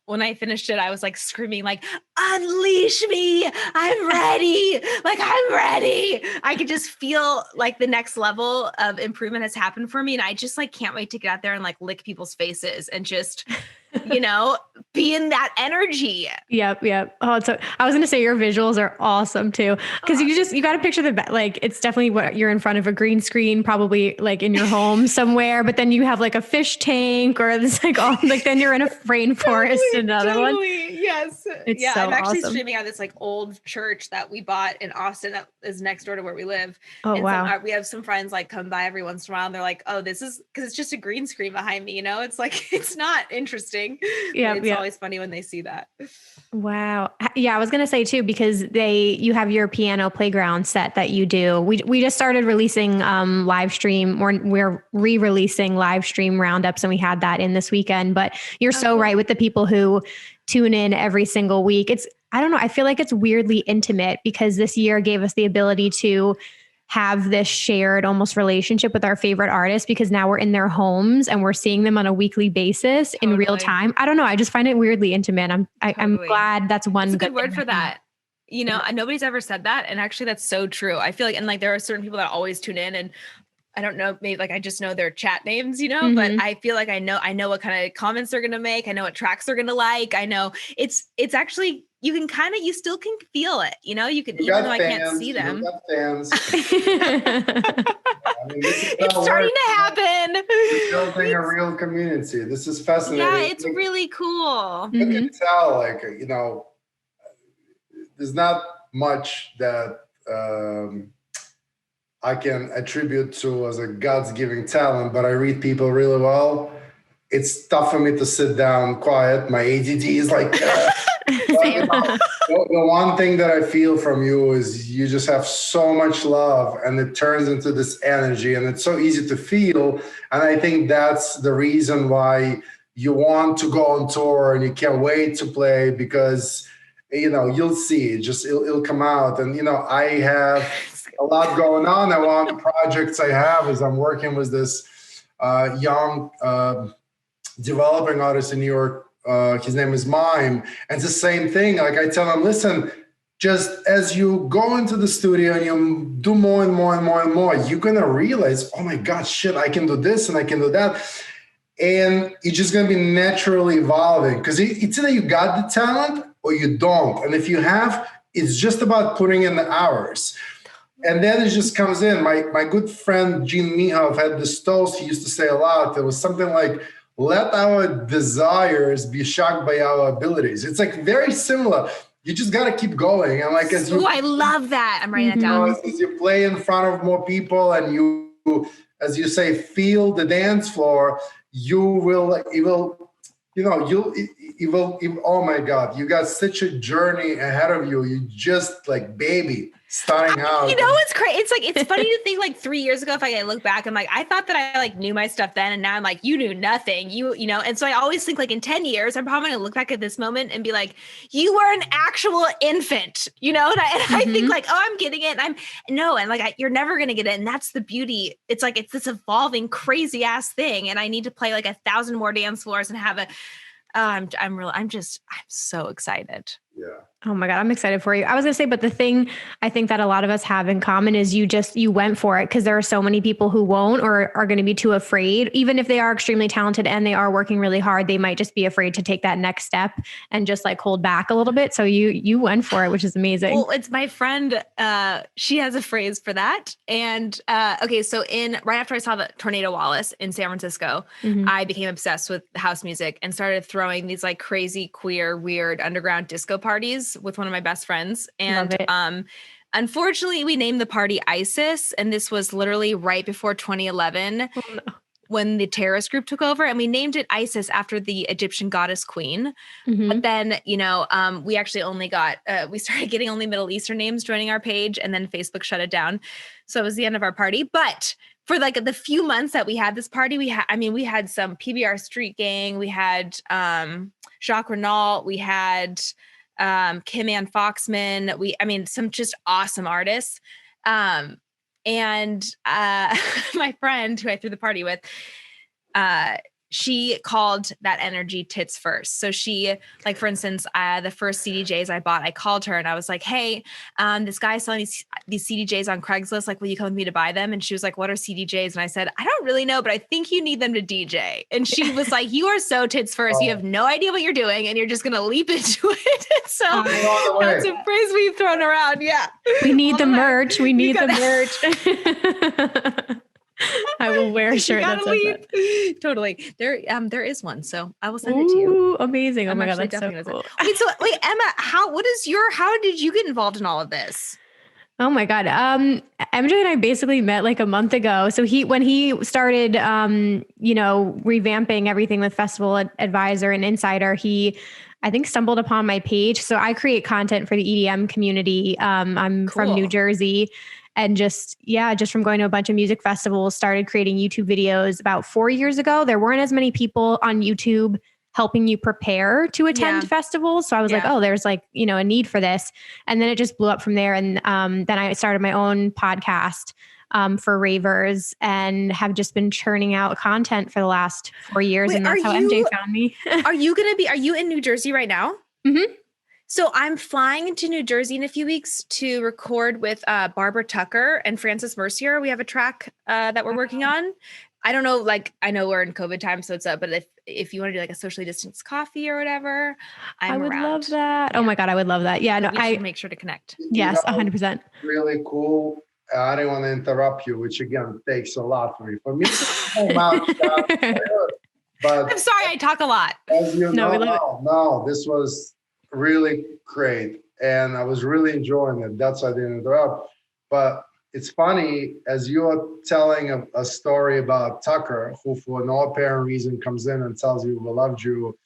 When I finished it, I was like screaming like, unleash me. I'm ready. Like I'm ready. I could just feel like the next level of improvement has happened for me. And I just like, can't wait to get out there and like lick people's faces and just, be in that energy. Yep. Oh, so I was going to say your visuals are awesome too. Cause you got to picture like, it's definitely what you're in front of a green screen, probably like in your home somewhere, but then you have like a fish tank or this like, then you're in a rainforest, another one. Yes. It's so I'm actually awesome. streaming out this like old church that we bought in Austin that is next door to where we live. Oh, and wow. We have some friends like come by every once in a while and they're like, oh, this is because it's just a green screen behind me. It's like, it's not interesting. Yeah. It's always funny when they see that. Wow. Yeah. I was going to say too, because you have your piano playground set that you do. We just started releasing live stream, we're re-releasing live stream roundups, and we had that in this weekend, but you're so right with the people who tune in every single week. I don't know. I feel like it's weirdly intimate because this year gave us the ability to have this shared almost relationship with our favorite artists, because now we're in their homes and we're seeing them on a weekly basis in real time. I don't know. I just find it weirdly intimate. I'm glad that's one good word for that. Nobody's ever said that. And actually that's so true. I feel like, and like, there are certain people that always tune in, and I don't know, maybe like I just know their chat names, but I feel like I know what kind of comments they're going to make. I know what tracks they're going to like. I know it's actually, you still can feel it. You can, even though I can't see them. You got fans. It's starting to happen. You're building a real community. This is fascinating. Yeah, it's really cool. You can tell, like, there's not much that I can attribute to as a God's giving talent, but I read people really well. It's tough for me to sit down quiet. My ADD is like, the one thing that I feel from you is you just have so much love, and it turns into this energy, and it's so easy to feel. And I think that's the reason why you want to go on tour and you can't wait to play, because, you'll see it, it'll come out. And, I have a lot going on. And one of the projects I have is I'm working with this young developing artist in New York. His name is Mime. And it's the same thing. Like I tell him, listen, just as you go into the studio and you do more and more and more and more, you're going to realize, oh my God, shit, I can do this and I can do that. And it's just going to be naturally evolving because it's either you got the talent or you don't. And if you have, it's just about putting in the hours. And then it just comes in. My good friend, Gene Mihov, had this toast he used to say a lot. It was something like, let our desires be shocked by our abilities. It's like very similar. You just got to keep going. And like, as you, I love that. I'm writing that down. As you play in front of more people and you, as you say, feel the dance floor, oh my God, you got such a journey ahead of you. You just like baby starting out. You know what's crazy? It's funny to think like 3 years ago, if I look back, I'm like, I thought that I like knew my stuff then. And now I'm like, you knew nothing, you know? And so I always think like in 10 years, I'm probably gonna look back at this moment and be like, you were an actual infant, you know? And I think like, oh, I'm getting it. And you're never going to get it. And that's the beauty. It's like, it's this evolving crazy ass thing. And I need to play like 1,000 more dance floors and have I'm so excited. Yeah. Oh my God, I'm excited for you. I was gonna say, but the thing I think that a lot of us have in common is you went for it, because there are so many people who won't or are going to be too afraid. Even if they are extremely talented and they are working really hard, they might just be afraid to take that next step and just like hold back a little bit. So you went for it, which is amazing. Well, it's my friend. She has a phrase for that. And okay, so right after I saw the Tornado Wallace in San Francisco, I became obsessed with house music and started throwing these like crazy, queer, weird underground disco parties with one of my best friends. And unfortunately, we named the party ISIS. And this was literally right before 2011 when the terrorist group took over. And we named it ISIS after the Egyptian goddess queen. But then, we actually only we started getting only Middle Eastern names joining our page. And then Facebook shut it down. So it was the end of our party. But for like the few months that we had this party, we had some PBR Street Gang. We had Jacques Renault. We had Kim Ann Foxman, some just awesome artists. And my friend who I threw the party with, she called that energy tits first. So she, like, for instance, the first CDJs I bought, I called her and I was like, hey, this guy's selling these CDJs on Craigslist. Like, will you come with me to buy them? And she was like, what are CDJs? And I said, I don't really know, but I think you need them to DJ. And she was like, you are so tits first. You have no idea what you're doing and you're just going to leap into it. So that's a phrase we've thrown around. Yeah. We need the merch. We need the merch. I will wear a shirt that says that. Totally. There is one, so I will send it to you. Amazing. Oh my God, that's so cool. Wait, Emma, how did you get involved in all of this? Oh my God. MJ and I basically met like a month ago. So when he started, revamping everything with Festival Advisor and Insider, he, I think, stumbled upon my page. So I create content for the EDM community. I'm from New Jersey. And just from going to a bunch of music festivals, started creating YouTube videos about 4 years ago. There weren't as many people on YouTube helping you prepare to attend festivals. So I was like, oh, there's like, a need for this. And then it just blew up from there. And then I started my own podcast for ravers and have just been churning out content for the last 4 years. And that's how MJ found me. Are you in New Jersey right now? Mm-hmm. So I'm flying into New Jersey in a few weeks to record with Barbara Tucker and Francis Mercier. We have a track that we're working on. I don't know, like, I know we're in COVID time, so it's up, but if you want to do like a socially distanced coffee or whatever, I would love that. Yeah. Oh my God, I would love that. Yeah, no, I make sure to connect. Yes, 100%. Really cool. I don't want to interrupt you, which again takes a lot for me. For me, so much. But I'm sorry, I talk a lot. As you know, this was really great, and I was really enjoying it. That's why I didn't interrupt. But it's funny, as you are telling a story about Tucker, who for no apparent reason comes in and tells you, we loved you,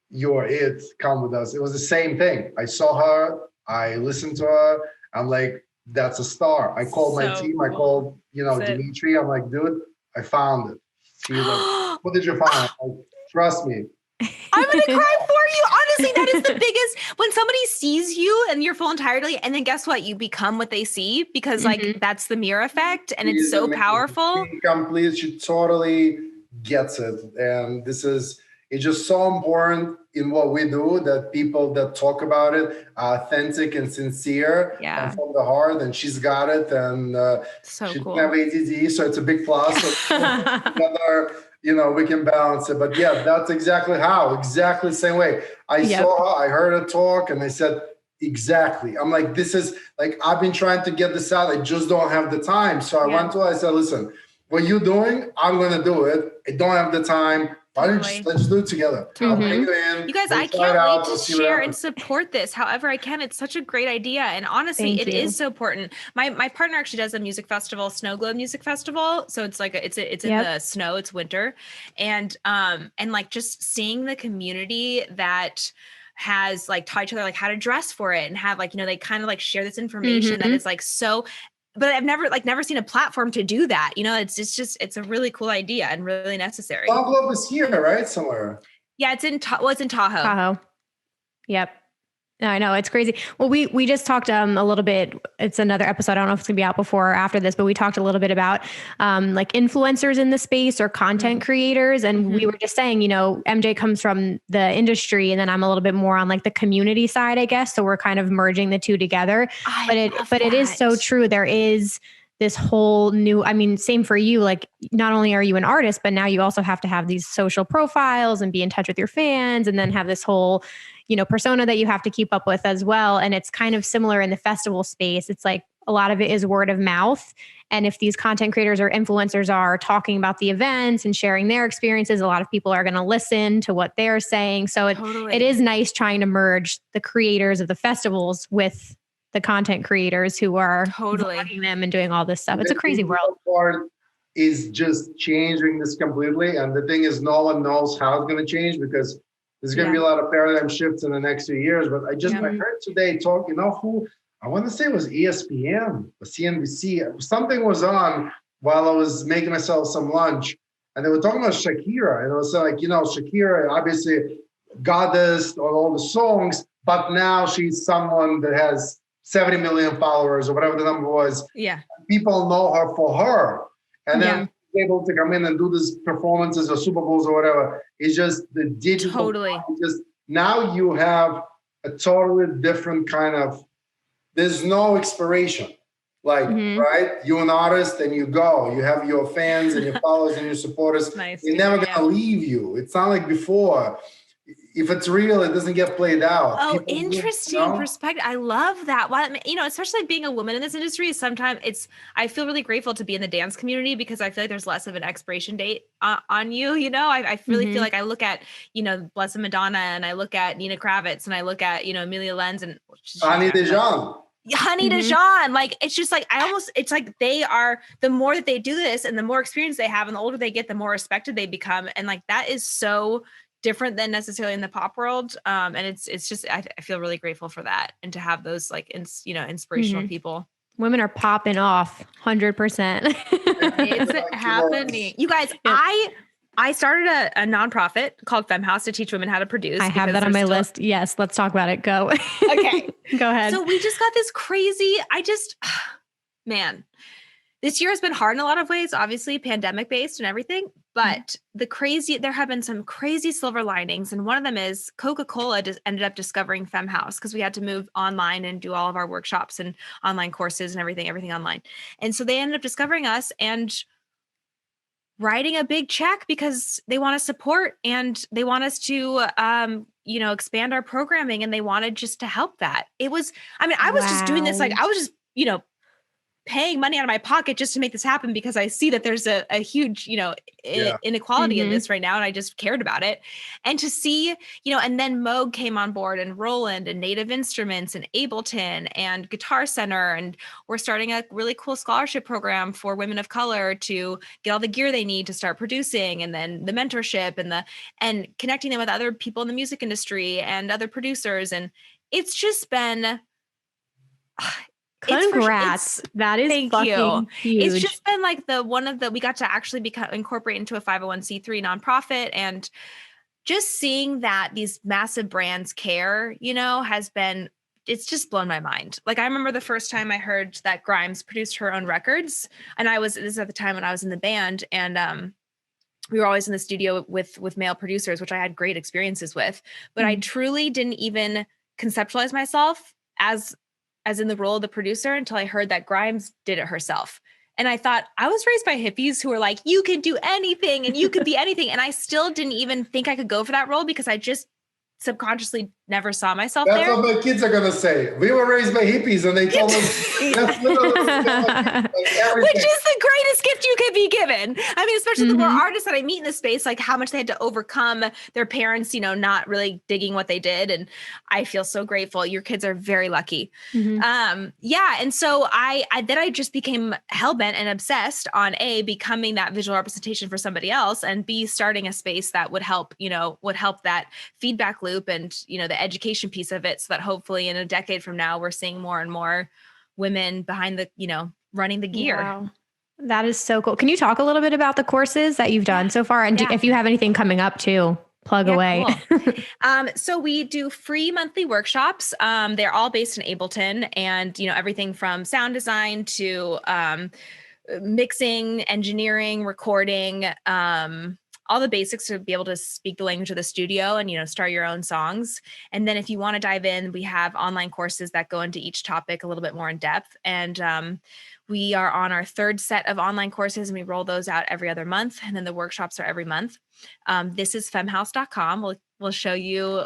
you're it, come with us. It was the same thing. I saw her, I listened to her, I'm like, that's a star. I called my team, I called, Dimitri, I'm like, dude, I found it. She was like, what did you find? Like, trust me. I'm going to cry for you. Honestly, that is the biggest, when somebody sees you and you're full entirely, and then guess what? You become what they see, because like that's the mirror effect, and it's so powerful. She totally gets it. And it's just so important in what we do that people that talk about it are authentic and sincere and from the heart, and she's got it. And so she cool. doesn't have ADD, so it's a big plus. we can balance it. But yeah, that's exactly the same way. I saw her, I heard her talk, and I said, exactly. I'm like, this is like, I've been trying to get this out. I just don't have the time. So I went to her, I said, listen, what you're doing, I'm going to do it. I don't have the time. Let's do it together. I'll bring you in. You guys, I can't wait to share and support this however I can. It's such a great idea. And honestly, it is so important. My partner actually does a music festival, SnowGlobe Music Festival. So it's like, it's in the snow, it's winter. And like just seeing the community that has like taught each other like how to dress for it and have like, they kind of like share this information that is like so, but I've never seen a platform to do that. It's a really cool idea and really necessary. SnowGlobe is here, right? Somewhere. Yeah, it's in Tahoe. Tahoe. Yep. No, I know, it's crazy. Well, we just talked a little bit. It's another episode. I don't know if it's gonna be out before or after this, but we talked a little bit about like influencers in the space or content creators. And we were just saying, MJ comes from the industry, and then I'm a little bit more on like the community side, I guess. So we're kind of merging the two together. But it is so true. There is this whole new, same for you. Like, not only are you an artist, but now you also have to have these social profiles and be in touch with your fans, and then have this whole, persona that you have to keep up with as well. And it's kind of similar in the festival space. It's like a lot of it is word of mouth. And if these content creators or influencers are talking about the events and sharing their experiences, a lot of people are going to listen to what they're saying. So it is nice trying to merge the creators of the festivals with the content creators who are vlogging them and doing all this stuff. It's a crazy world. Part is just changing this completely. And the thing is, no one knows how it's going to change, because there's going to be a lot of paradigm shifts in the next few years. But I heard today talk, who, I want to say it was ESPN or CNBC. Something was on while I was making myself some lunch. And they were talking about Shakira. And it was like, Shakira, obviously goddess on all the songs, but now she's someone that has 70 million followers or whatever the number was. Yeah. People know her for her. And then able to come in and do these performances or Super Bowls or whatever. It's just the digital. Just now you have a totally different kind of, there's no expiration. Like, right? You're an artist and you go. You have your fans and your followers and your supporters. They're never going to leave you. It's not like before. If it's real, it doesn't get played out. Oh, people interesting perspective. I love that. Well, especially being a woman in this industry, sometimes I feel really grateful to be in the dance community, because I feel like there's less of an expiration date on you. I really feel like I look at, Blessed Madonna, and I look at Nina Kravitz, and I look at, Amelia Lenz, and Honey Dijon. Honey Dijon. Like, it's just like, it's like they are, the more that they do this and the more experience they have and the older they get, the more respected they become. And like, that is so different than necessarily in the pop world. And it's just, I feel really grateful for that. And to have those like, inspirational people. Women are popping off 100%. It's happening. You guys, I started a nonprofit called FEMME House to teach women how to produce. I have that on my list. Yes. Let's talk about it. Go. Okay. Go ahead. So we just got this crazy, man, this year has been hard in a lot of ways, obviously pandemic based and everything, but there have been some crazy silver linings. And one of them is Coca-Cola just ended up discovering FEMME House, because we had to move online and do all of our workshops and online courses and everything online. And so they ended up discovering us and writing a big check, because they want to support and they want us to, expand our programming, and they wanted just to help that. It was, I was just doing this, like, I was just, paying money out of my pocket just to make this happen, because I see that there's a huge, inequality in this right now. And I just cared about it. And to see, and then Moog came on board, and Roland, and Native Instruments, and Ableton, and Guitar Center. And we're starting a really cool scholarship program for women of color to get all the gear they need to start producing. And then the mentorship and connecting them with other people in the music industry and other producers. And it's just been, congrats. That is fucking huge. It's just been like we got to actually incorporate into a 501c3 nonprofit, and just seeing that these massive brands care, it's just blown my mind. Like, I remember the first time I heard that Grimes produced her own records, and this is at the time when I was in the band, and we were always in the studio with male producers, which I had great experiences with, but I truly didn't even conceptualize myself as in the role of the producer until I heard that Grimes did it herself. And I thought I was raised by hippies who were like, you can do anything and you could be anything. And I still didn't even think I could go for that role because I just subconsciously never saw myself That's there. what my kids are gonna say. We were raised by hippies, and they told us that's literally which is the greatest gift you could be given. I mean, especially the more Mm-hmm. artists that I meet in this space, like how much they had to overcome their parents, you know, not really digging what they did. And I feel so grateful. Your kids are very lucky. Mm-hmm. Yeah. And so I just became hellbent and obsessed on A, becoming that visual representation for somebody else, and B, starting a space that would help that feedback loop and, you know, the education piece of it, so that hopefully in a decade from now, we're seeing more and more women behind the, you know, running the gear. Wow. That is so cool. Can you talk a little bit about the courses that you've done so far? And if you have anything coming up too, plug away. Cool. So we do free monthly workshops. They're all based in Ableton, and, you know, everything from sound design to mixing, engineering, recording, all the basics to be able to speak the language of the studio and, you know, start your own songs. And then if you want to dive in, we have online courses that go into each topic a little bit more in depth. And we are on our third set of online courses, and we roll those out every other month. And then the workshops are every month. This is femmhouse.com. We'll show you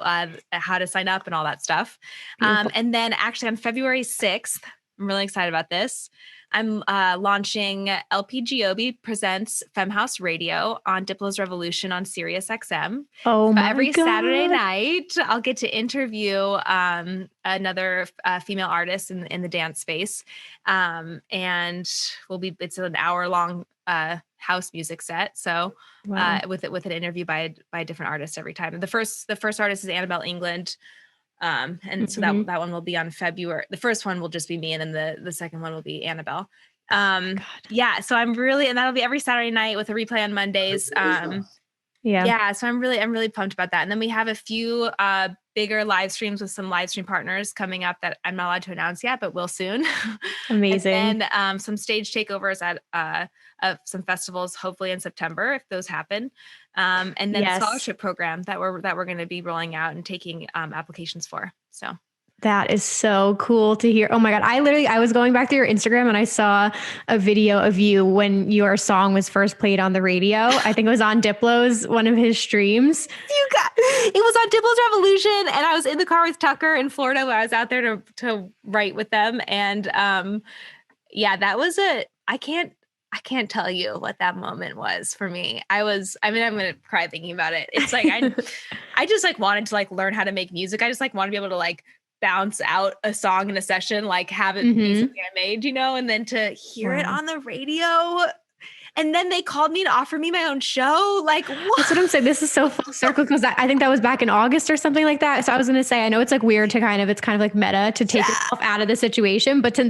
how to sign up and all that stuff. And then actually on February 6th, I'm really excited about this. I'm launching LP Giobbi presents FEMME House Radio on Diplo's Revolution on Sirius XM. Oh so my every God. Saturday night, I'll get to interview another female artist in the dance space. And it's an hour long house music set. So Wow. with an interview by a different artist every time. And the first artist is Annabelle England. And so that one will be on February. The first one will just be me, and then the second one will be Annabelle. Yeah. So and that'll be every Saturday night with a replay on Mondays. Yeah. So I'm really pumped about that. And then we have a few bigger live streams with some live stream partners coming up that I'm not allowed to announce yet, but will soon. Amazing. And some stage takeovers at some festivals, hopefully in September, if those happen. And then a scholarship program that we're going to be rolling out and taking applications for. So that is so cool to hear. Oh my God. I was going back to your Instagram and I saw a video of you when your song was first played on the radio. I think it was on Diplo's, one of his streams. It was on Diplo's Revolution, and I was in the car with Tucker in Florida where I was out there to write with them. And that was I can't tell you what that moment was for me. I'm going to cry thinking about it. It's like, I just like wanted to like learn how to make music. I just like want to be able to like bounce out a song in a session, like have it be something I made, you know, and then to hear it on the radio. And then they called me to offer me my own show. Like, what? That's what I'm saying. This is so full circle, because I think that was back in August or something like that. So I was going to say, I know it's like weird to it's kind of like meta to take yourself out of the situation, but to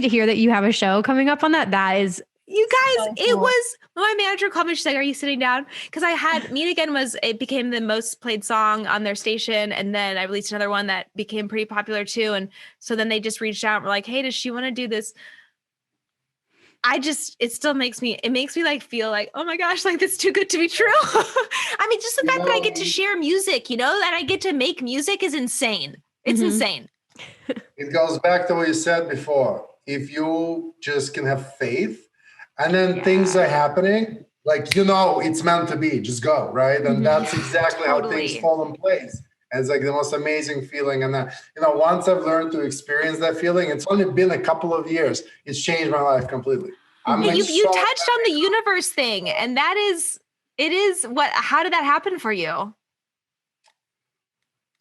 hear that you have a show coming up on that is, you guys, so cool. It was, my manager called me. She's like, "Are you sitting down?" Because I had Meet Again it became the most played song on their station. And then I released another one that became pretty popular too. And so then they just reached out and were like, "Hey, does she want to do this?" It makes me like feel like, oh my gosh, like that's too good to be true. I mean, just the fact that I get to share music, you know, that I get to make music is insane. It's insane. It goes back to what you said before. If you just can have faith, and then things are happening, like, you know, it's meant to be, just go, right? And that's exactly how things fall in place. And it's like the most amazing feeling. And then, you know, once I've learned to experience that feeling, it's only been a couple of years. It's changed my life completely. You touched on the universe thing, and how did that happen for you?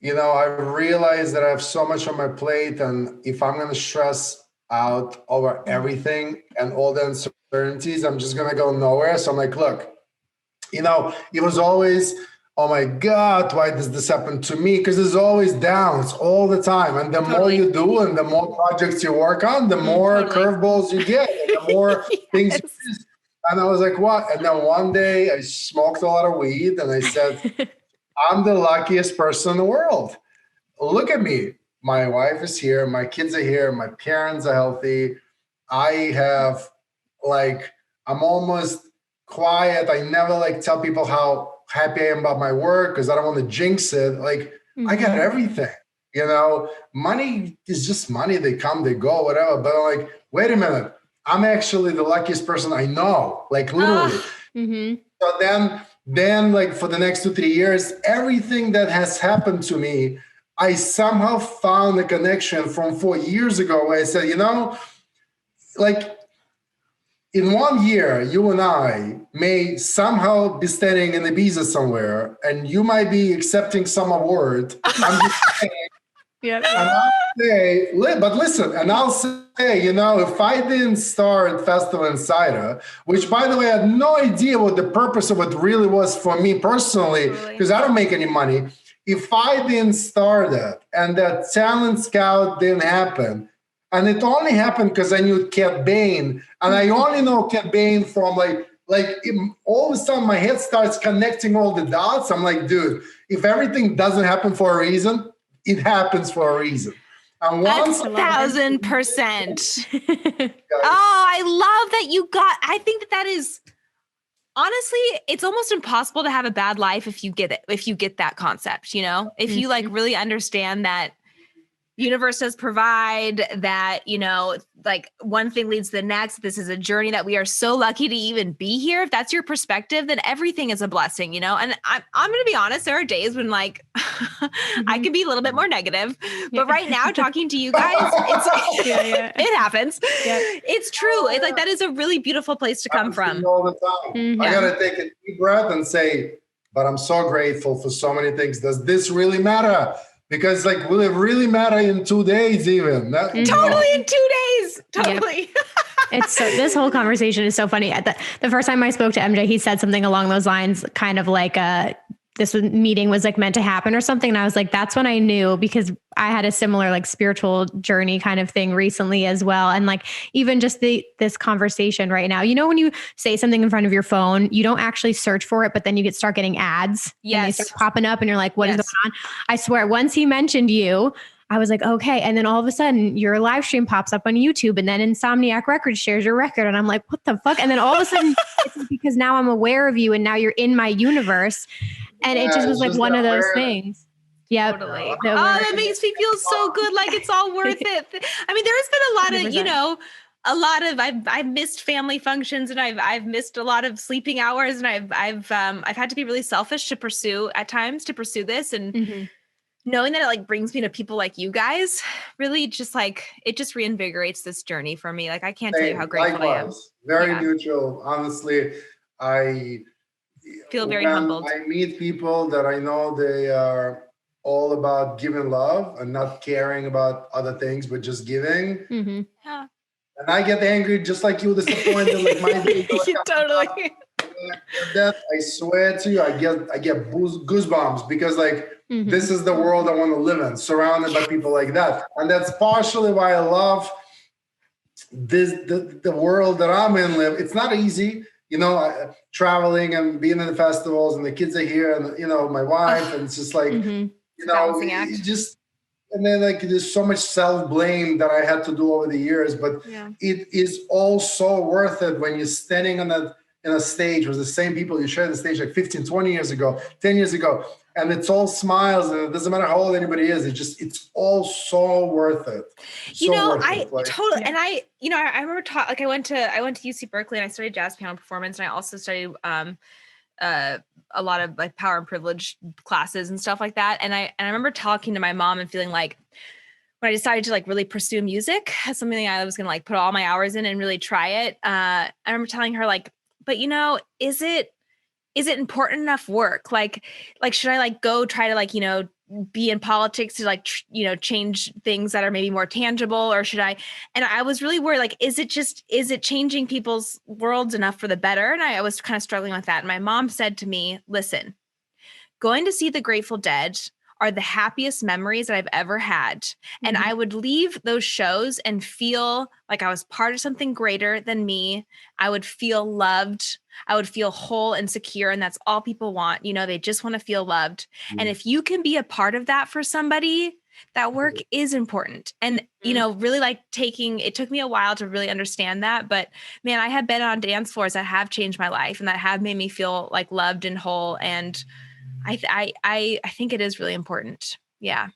You know, I realized that I have so much on my plate, and if I'm going to stress out over everything and all the uncertainties, I'm just going to go nowhere. So I'm like, look, you know, it was always, oh my God, why does this happen to me? Because there's always downs all the time. And the more you do and the more projects you work on, the more curveballs you get, and the more things you do. And I was like, what? And then one day I smoked a lot of weed and I said, I'm the luckiest person in the world. Look at me. My wife is here. My kids are here. My parents are healthy. I have I'm almost quiet. I never tell people how happy I am about my work because I don't want to jinx it. I got everything, you know, money is just money. They come, they go, whatever. But I'm like, wait a minute. I'm actually the luckiest person I know, like literally. So then like for the next 2-3 years, everything that has happened to me, I somehow found a connection from 4 years ago where I said, like in 1 year, you and I may somehow be standing in Ibiza somewhere, and you might be accepting some award. I'm just saying. And I'll say, but listen, and I'll say, if I didn't start Festival Insider, which by the way, I had no idea what the purpose of it really was for me personally, because I don't make any money. If I didn't start it and that talent scout didn't happen, and it only happened because I knew Cat Bain, and I only know Cat Bain from all of a sudden my head starts connecting all the dots. I'm like, dude, if everything doesn't happen for a reason, it happens for a reason. And once 1,000%. I love that you got. I think that is honestly, it's almost impossible to have a bad life if you get it. If you get that concept, if you like really understand that universe does provide, that like one thing leads to the next. This is a journey that we are so lucky to even be here. If that's your perspective, then everything is a blessing, and I'm going to be honest, there are days when like I can be a little bit more negative, but right now talking to you guys, it's it happens. It's true. It's like, that is a really beautiful place to come from. All the time. I got to take a deep breath and say, but I'm so grateful for so many things. Does this really matter? Because like, will it really matter in 2 days even? Totally in 2 days. Totally. It's so, this whole conversation is so funny. The first time I spoke to MJ, he said something along those lines, kind of like this meeting was like meant to happen or something. And I was like, that's when I knew, because I had a similar like spiritual journey kind of thing recently as well. And like, even just this conversation right now, when you say something in front of your phone, you don't actually search for it, but then you start getting ads. Yes. And they start popping up and you're like, what is going on? I swear, once he mentioned you, I was like, okay. And then all of a sudden your live stream pops up on YouTube, and then Insomniac Records shares your record. And I'm like, what the fuck? And then all of a sudden it's because now I'm aware of you and now you're in my universe. And it just was like one of those things. Yeah. Totally. That makes me feel so good. Like it's all worth it. I mean, there's been a lot of, I've missed family functions, and I've missed a lot of sleeping hours, and I've had to be really selfish to pursue this. And knowing that it like brings me to people like you guys really just like, it just reinvigorates this journey for me. Like, I can't tell you how grateful I am. Very mutual. Honestly, I feel very humbled. I meet people that I know they are all about giving love and not caring about other things, but just giving. Yeah. And I get angry just like you, disappointed. Like my totally. That I swear to you, I get goosebumps, because like this is the world I want to live in, surrounded by people like that. And that's partially why I love the world that I'm in. It's not easy. Traveling and being in the festivals, and the kids are here, and my wife, and it's just like and then like there's so much self-blame that I had to do over the years, but it is all so worth it when you're standing in a stage with the same people you shared the stage like 15, 20 years ago, 10 years ago, and it's all smiles, and it doesn't matter how old anybody is. It's all so worth it. Totally. And I remember I went to UC Berkeley, and I studied jazz piano performance, and I also studied a lot of like power and privilege classes and stuff like that. And I remember talking to my mom and feeling like, when I decided to like really pursue music as something I was going to like put all my hours in and really try it. I remember telling her like, but is it important enough work? Like, should I like go try to like, be in politics to like, change things that are maybe more tangible, or should I? And I was really worried, like, is it changing people's worlds enough for the better? And I was kind of struggling with that. And my mom said to me, listen, going to see the Grateful Dead are the happiest memories that I've ever had. And I would leave those shows and feel like I was part of something greater than me. I would feel loved. I would feel whole and secure. And that's all people want. They just want to feel loved. And if you can be a part of that for somebody, that work is important. And, really like it took me a while to really understand that. But man, I have been on dance floors that have changed my life and that have made me feel like loved and whole. And I think it is really important. Yeah.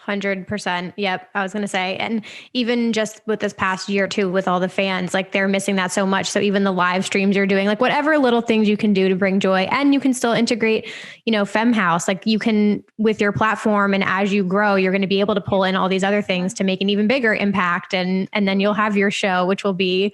100%. Yep. I was going to say, and even just with this past year too, with all the fans, like they're missing that so much. So even the live streams you're doing, like whatever little things you can do to bring joy, and you can still integrate, Femme House, like you can with your platform. And as you grow, you're going to be able to pull in all these other things to make an even bigger impact. And then you'll have your show, which will be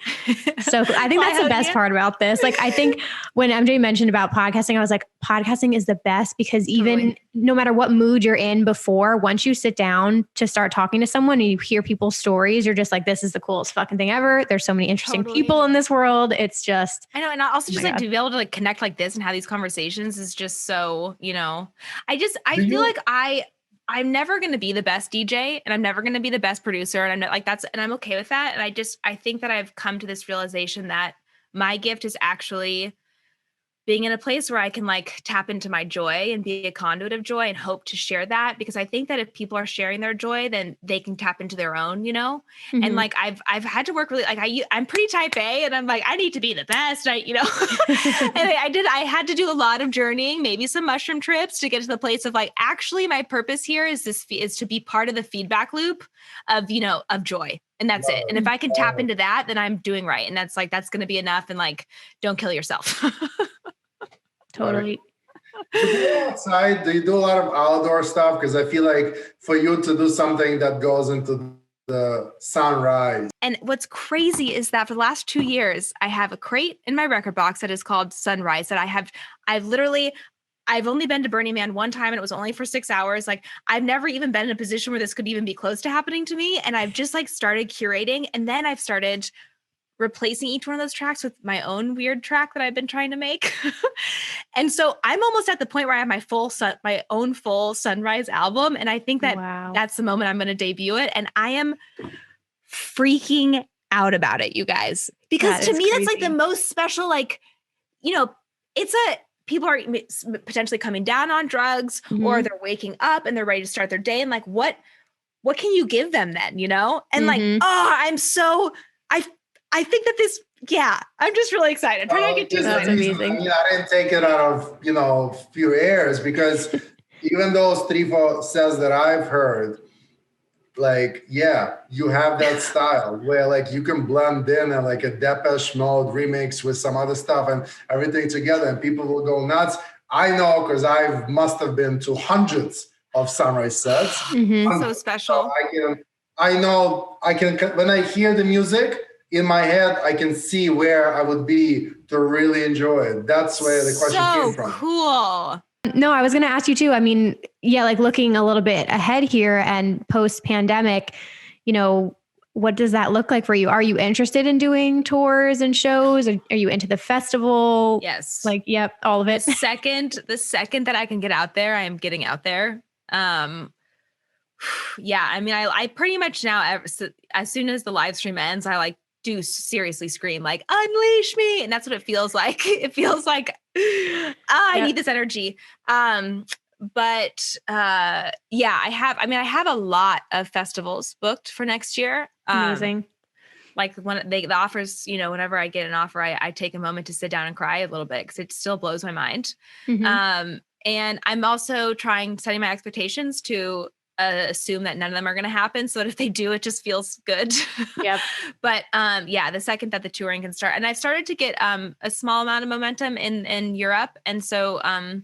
so I think that's the best part about this. Like, I think when MJ mentioned about podcasting, I was like, podcasting is the best because even no matter what mood you're in before, once you sit down to start talking to someone and you hear people's stories, you're just like, this is the coolest fucking thing ever. There's so many interesting people in this world. It's just, I know. And also just like to be able to like connect like this and have these conversations is just so, I feel like I'm never going to be the best DJ and I'm never going to be the best producer. And I'm not like, and I'm okay with that. And I think that I've come to this realization that my gift is actually being in a place where I can like tap into my joy and be a conduit of joy and hope to share that. Because I think that if people are sharing their joy, then they can tap into their own, Mm-hmm. and like, I've had to work really, like I'm pretty type A and I'm like, I need to be the best, and I had to do a lot of journeying, maybe some mushroom trips to get to the place of like, actually my purpose here is to be part of the feedback loop of, of joy. And that's it. And if I can tap into that, then I'm doing right. And that's going to be enough. And like, don't kill yourself. Totally. Do you go outside? Do you do a lot of outdoor stuff? Because I feel like for you to do something that goes into the sunrise. And what's crazy is that for the last 2 years, I have a crate in my record box that is called Sunrise that I've only been to Burning Man one time and it was only for 6 hours. Like I've never even been in a position where this could even be close to happening to me. And I've just like started curating, and then I've started replacing each one of those tracks with my own weird track that I've been trying to make. And so I'm almost at the point where I have my own full Sunrise album. And I think that that's the moment I'm going to debut it. And I am freaking out about it, you guys, because to me, that's like the most special, like, people are potentially coming down on drugs, mm-hmm. or they're waking up and they're ready to start their day. And like, what can you give them then, And mm-hmm. like, I think that I'm just really excited. Trying to get too That's amazing. I didn't take it out of, few airs because even those 3-4 sets that I've heard, like, you have that style where like you can blend in and like a Depeche Mode remix with some other stuff and everything together and people will go nuts. I know because I must have been to hundreds of Sunrise sets. Mm-hmm. So special. So I can, when I hear the music, in my head, I can see where I would be to really enjoy it. That's where the question came from. So cool. No, I was going to ask you too. I mean, like looking a little bit ahead here and post-pandemic, what does that look like for you? Are you interested in doing tours and shows? Are you into the festival? Yes. Like, yep, all of it. The second that I can get out there, I am getting out there. Yeah, I mean, I pretty much now, as soon as the live stream ends, I like do seriously scream like, unleash me. And that's what it feels like. It feels like, I need this energy. But I have a lot of festivals booked for next year. Amazing. Like when the offers, whenever I get an offer, I take a moment to sit down and cry a little bit because it still blows my mind. Mm-hmm. And I'm also setting my expectations to assume that none of them are going to happen. So that if they do, it just feels good. Yep. But the second that the touring can start, and I've started to get a small amount of momentum in Europe. And so I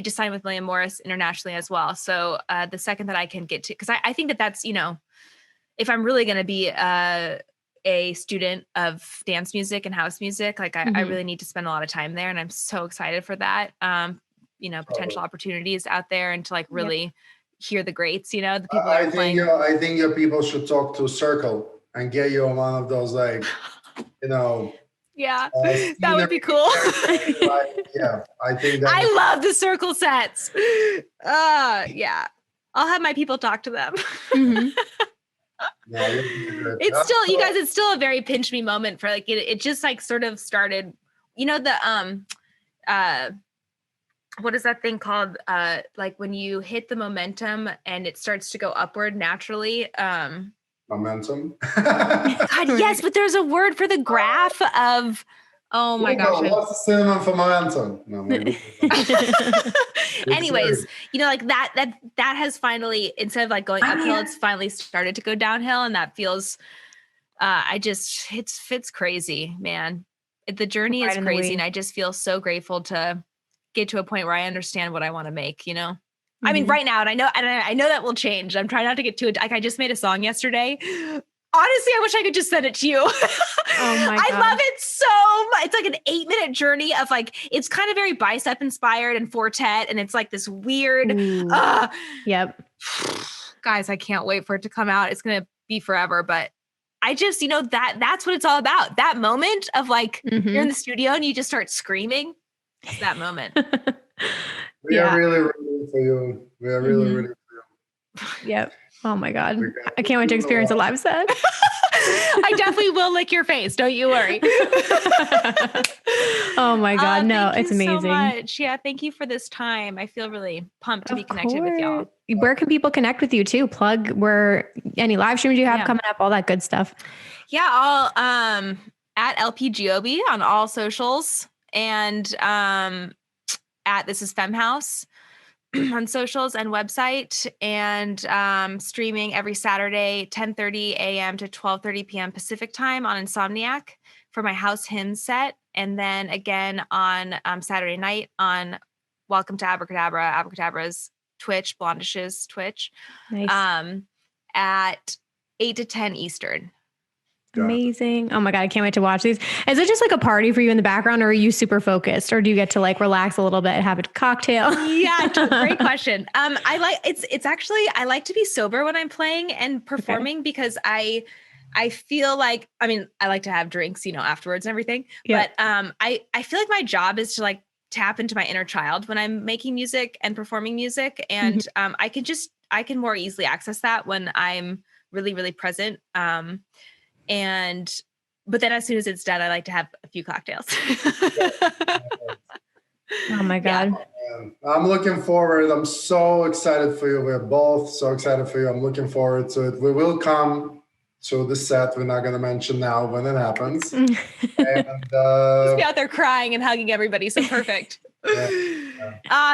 just signed with William Morris internationally as well. So the second that I can get to, because I think that that's, if I'm really going to be a student of dance music and house music, like I really need to spend a lot of time there. And I'm so excited for that, potential opportunities out there and to like really hear the greats, the people that are playing. I think your people should talk to Circle and get you on one of those, like, yeah, that would be cool. I think that I love the Circle sets. I'll have my people talk to them. Mm-hmm. It's still, you guys, it's still a very pinch me moment for like, it just like sort of started, what is that thing called? Like when you hit the momentum and it starts to go upward naturally. Momentum. God, yes, but there's a word for the graph of Oh my Google, gosh. what's the synonym for momentum? No, maybe. Anyways, like that has finally, instead of like going uphill, it's finally started to go downhill. And that feels, it's crazy, man. The journey is crazy. And I just feel so grateful to get to a point where I understand what I want to make, I mean, right now, and I know that will change. I'm trying not to get too, like, I just made a song yesterday. Honestly, I wish I could just send it to you. Oh my God. I love it so much. It's like an 8-minute journey of like, it's kind of very bicep inspired and quartet. And it's like this weird, yep. Guys, I can't wait for it to come out. It's going to be forever, but I just, that's what it's all about. That moment of like, you're in the studio and you just start screaming. It's that moment. We are really rooting for you. We are really rooting for you. Yep. Oh my God. I can't wait to experience a live set. I definitely will lick your face. Don't you worry. Oh my God. No, it's amazing. So much. Yeah. Thank you for this time. I feel really pumped to be connected with y'all. Where can people connect with you too? Plug where any live streams you have coming up, all that good stuff. Yeah. I'll, at LP Giobbi on all socials and, at This Is FEMME House on socials and website, and streaming every Saturday, 10:30 a.m. to 12:30 p.m. Pacific time on Insomniac for my house hymn set. And then again on Saturday night on Welcome to Abracadabra, Abracadabra's Twitch, Blondish's Twitch, at 8 to 10 Eastern. Amazing. Oh my God. I can't wait to watch these. Is it just like a party for you in the background, or are you super focused, or do you get to like relax a little bit and have a cocktail? Yeah. Great question. It's actually, I like to be sober when I'm playing and performing because I feel like, I mean, I like to have drinks, afterwards and everything, but I feel like my job is to like tap into my inner child when I'm making music and performing music. And I can more easily access that when I'm really, really present. But then as soon as it's done, I like to have a few cocktails. Oh my God. Yeah. I'm looking forward. I'm so excited for you. We're both so excited for you. I'm looking forward to it. We will come to the set. We're not going to mention now when it happens. And just be out there crying and hugging everybody. So perfect.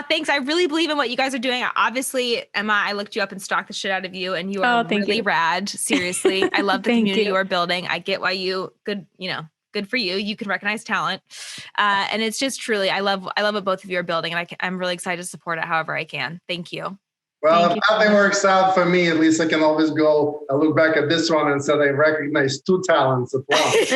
Thanks. I really believe in what you guys are doing. Obviously, Emma, I looked you up and stalked the shit out of you, and you are really rad. Seriously. I love the community you are building. I get why good for you. You can recognize talent. And it's just truly, I love what both of you are building, and I'm really excited to support it however I can. Thank you. Well, if nothing works out for me, at least I can always go. I look back at this one and said I recognize two talents at once.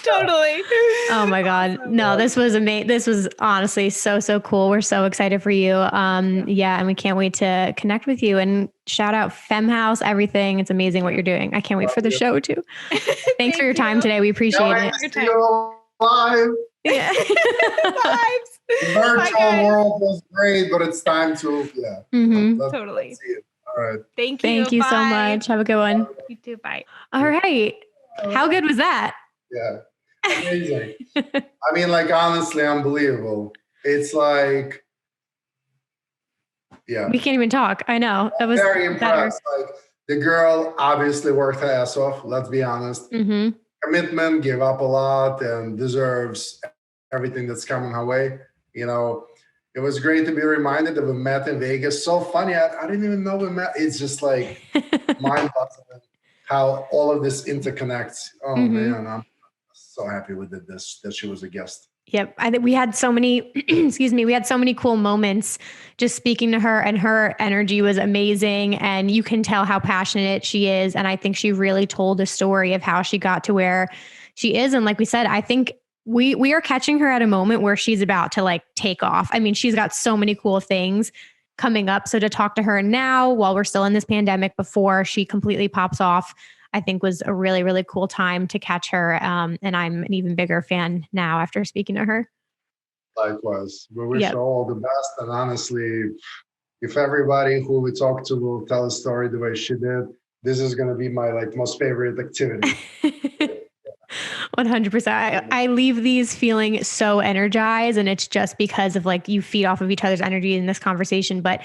Totally. Oh my God. No, this was amazing. This was honestly so cool. We're so excited for you. And we can't wait to connect with you, and shout out FEMME House, everything. It's amazing what you're doing. I can't wait for the show too. Thanks for your time today. We appreciate it. Live. Yeah. The virtual world was great, but it's time to, totally. Let's see it. All right. Thank you. Thank you so much. Have a good one. You too. Bye. All right. How good was that? Yeah. Amazing. I mean, like, honestly, unbelievable. It's like, we can't even talk. I know. That was very impressed. Like, the girl obviously worked her ass off. Let's be honest. Commitment, gave up a lot, and deserves everything that's coming her way. It was great to be reminded that we met in Vegas. So funny. I didn't even know we met. It's just like mind-boggling how all of this interconnects. Oh man, I'm so happy we did this, that she was a guest. Yep. I think we had so many, we had so many cool moments just speaking to her, and her energy was amazing. And you can tell how passionate she is. And I think she really told a story of how she got to where she is. And like we said, I think we are catching her at a moment where she's about to like take off. I mean, she's got so many cool things coming up. So to talk to her now while we're still in this pandemic before she completely pops off, I think was a really, really cool time to catch her. And I'm an even bigger fan now after speaking to her. Likewise. We wish her all the best. And honestly, if everybody who we talk to will tell a story the way she did, this is going to be my most favorite activity. 100%. I leave these feeling so energized, and it's just because of you feed off of each other's energy in this conversation. But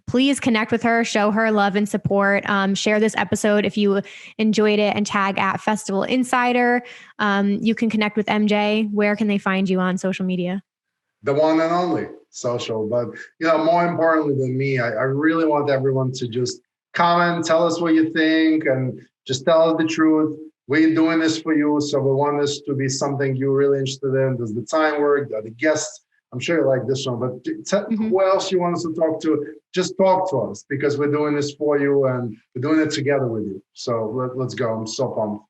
please connect with her, show her love and support. Share this episode if you enjoyed it and tag at Festival Insider. You can connect with MJ. Where can they find you on social media? The one and only social. But, more importantly than me, I really want everyone to just comment, tell us what you think, and just tell us the truth. We're doing this for you. So we want this to be something you're really interested in. Does the time work? Are the guests? I'm sure you like this one, but who else you want us to talk to? Just talk to us, because we're doing this for you and we're doing it together with you. So let's go. I'm so pumped.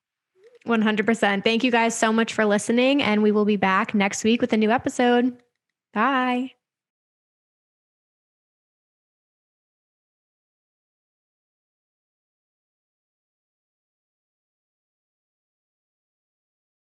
100%. Thank you guys so much for listening. And we will be back next week with a new episode. Bye.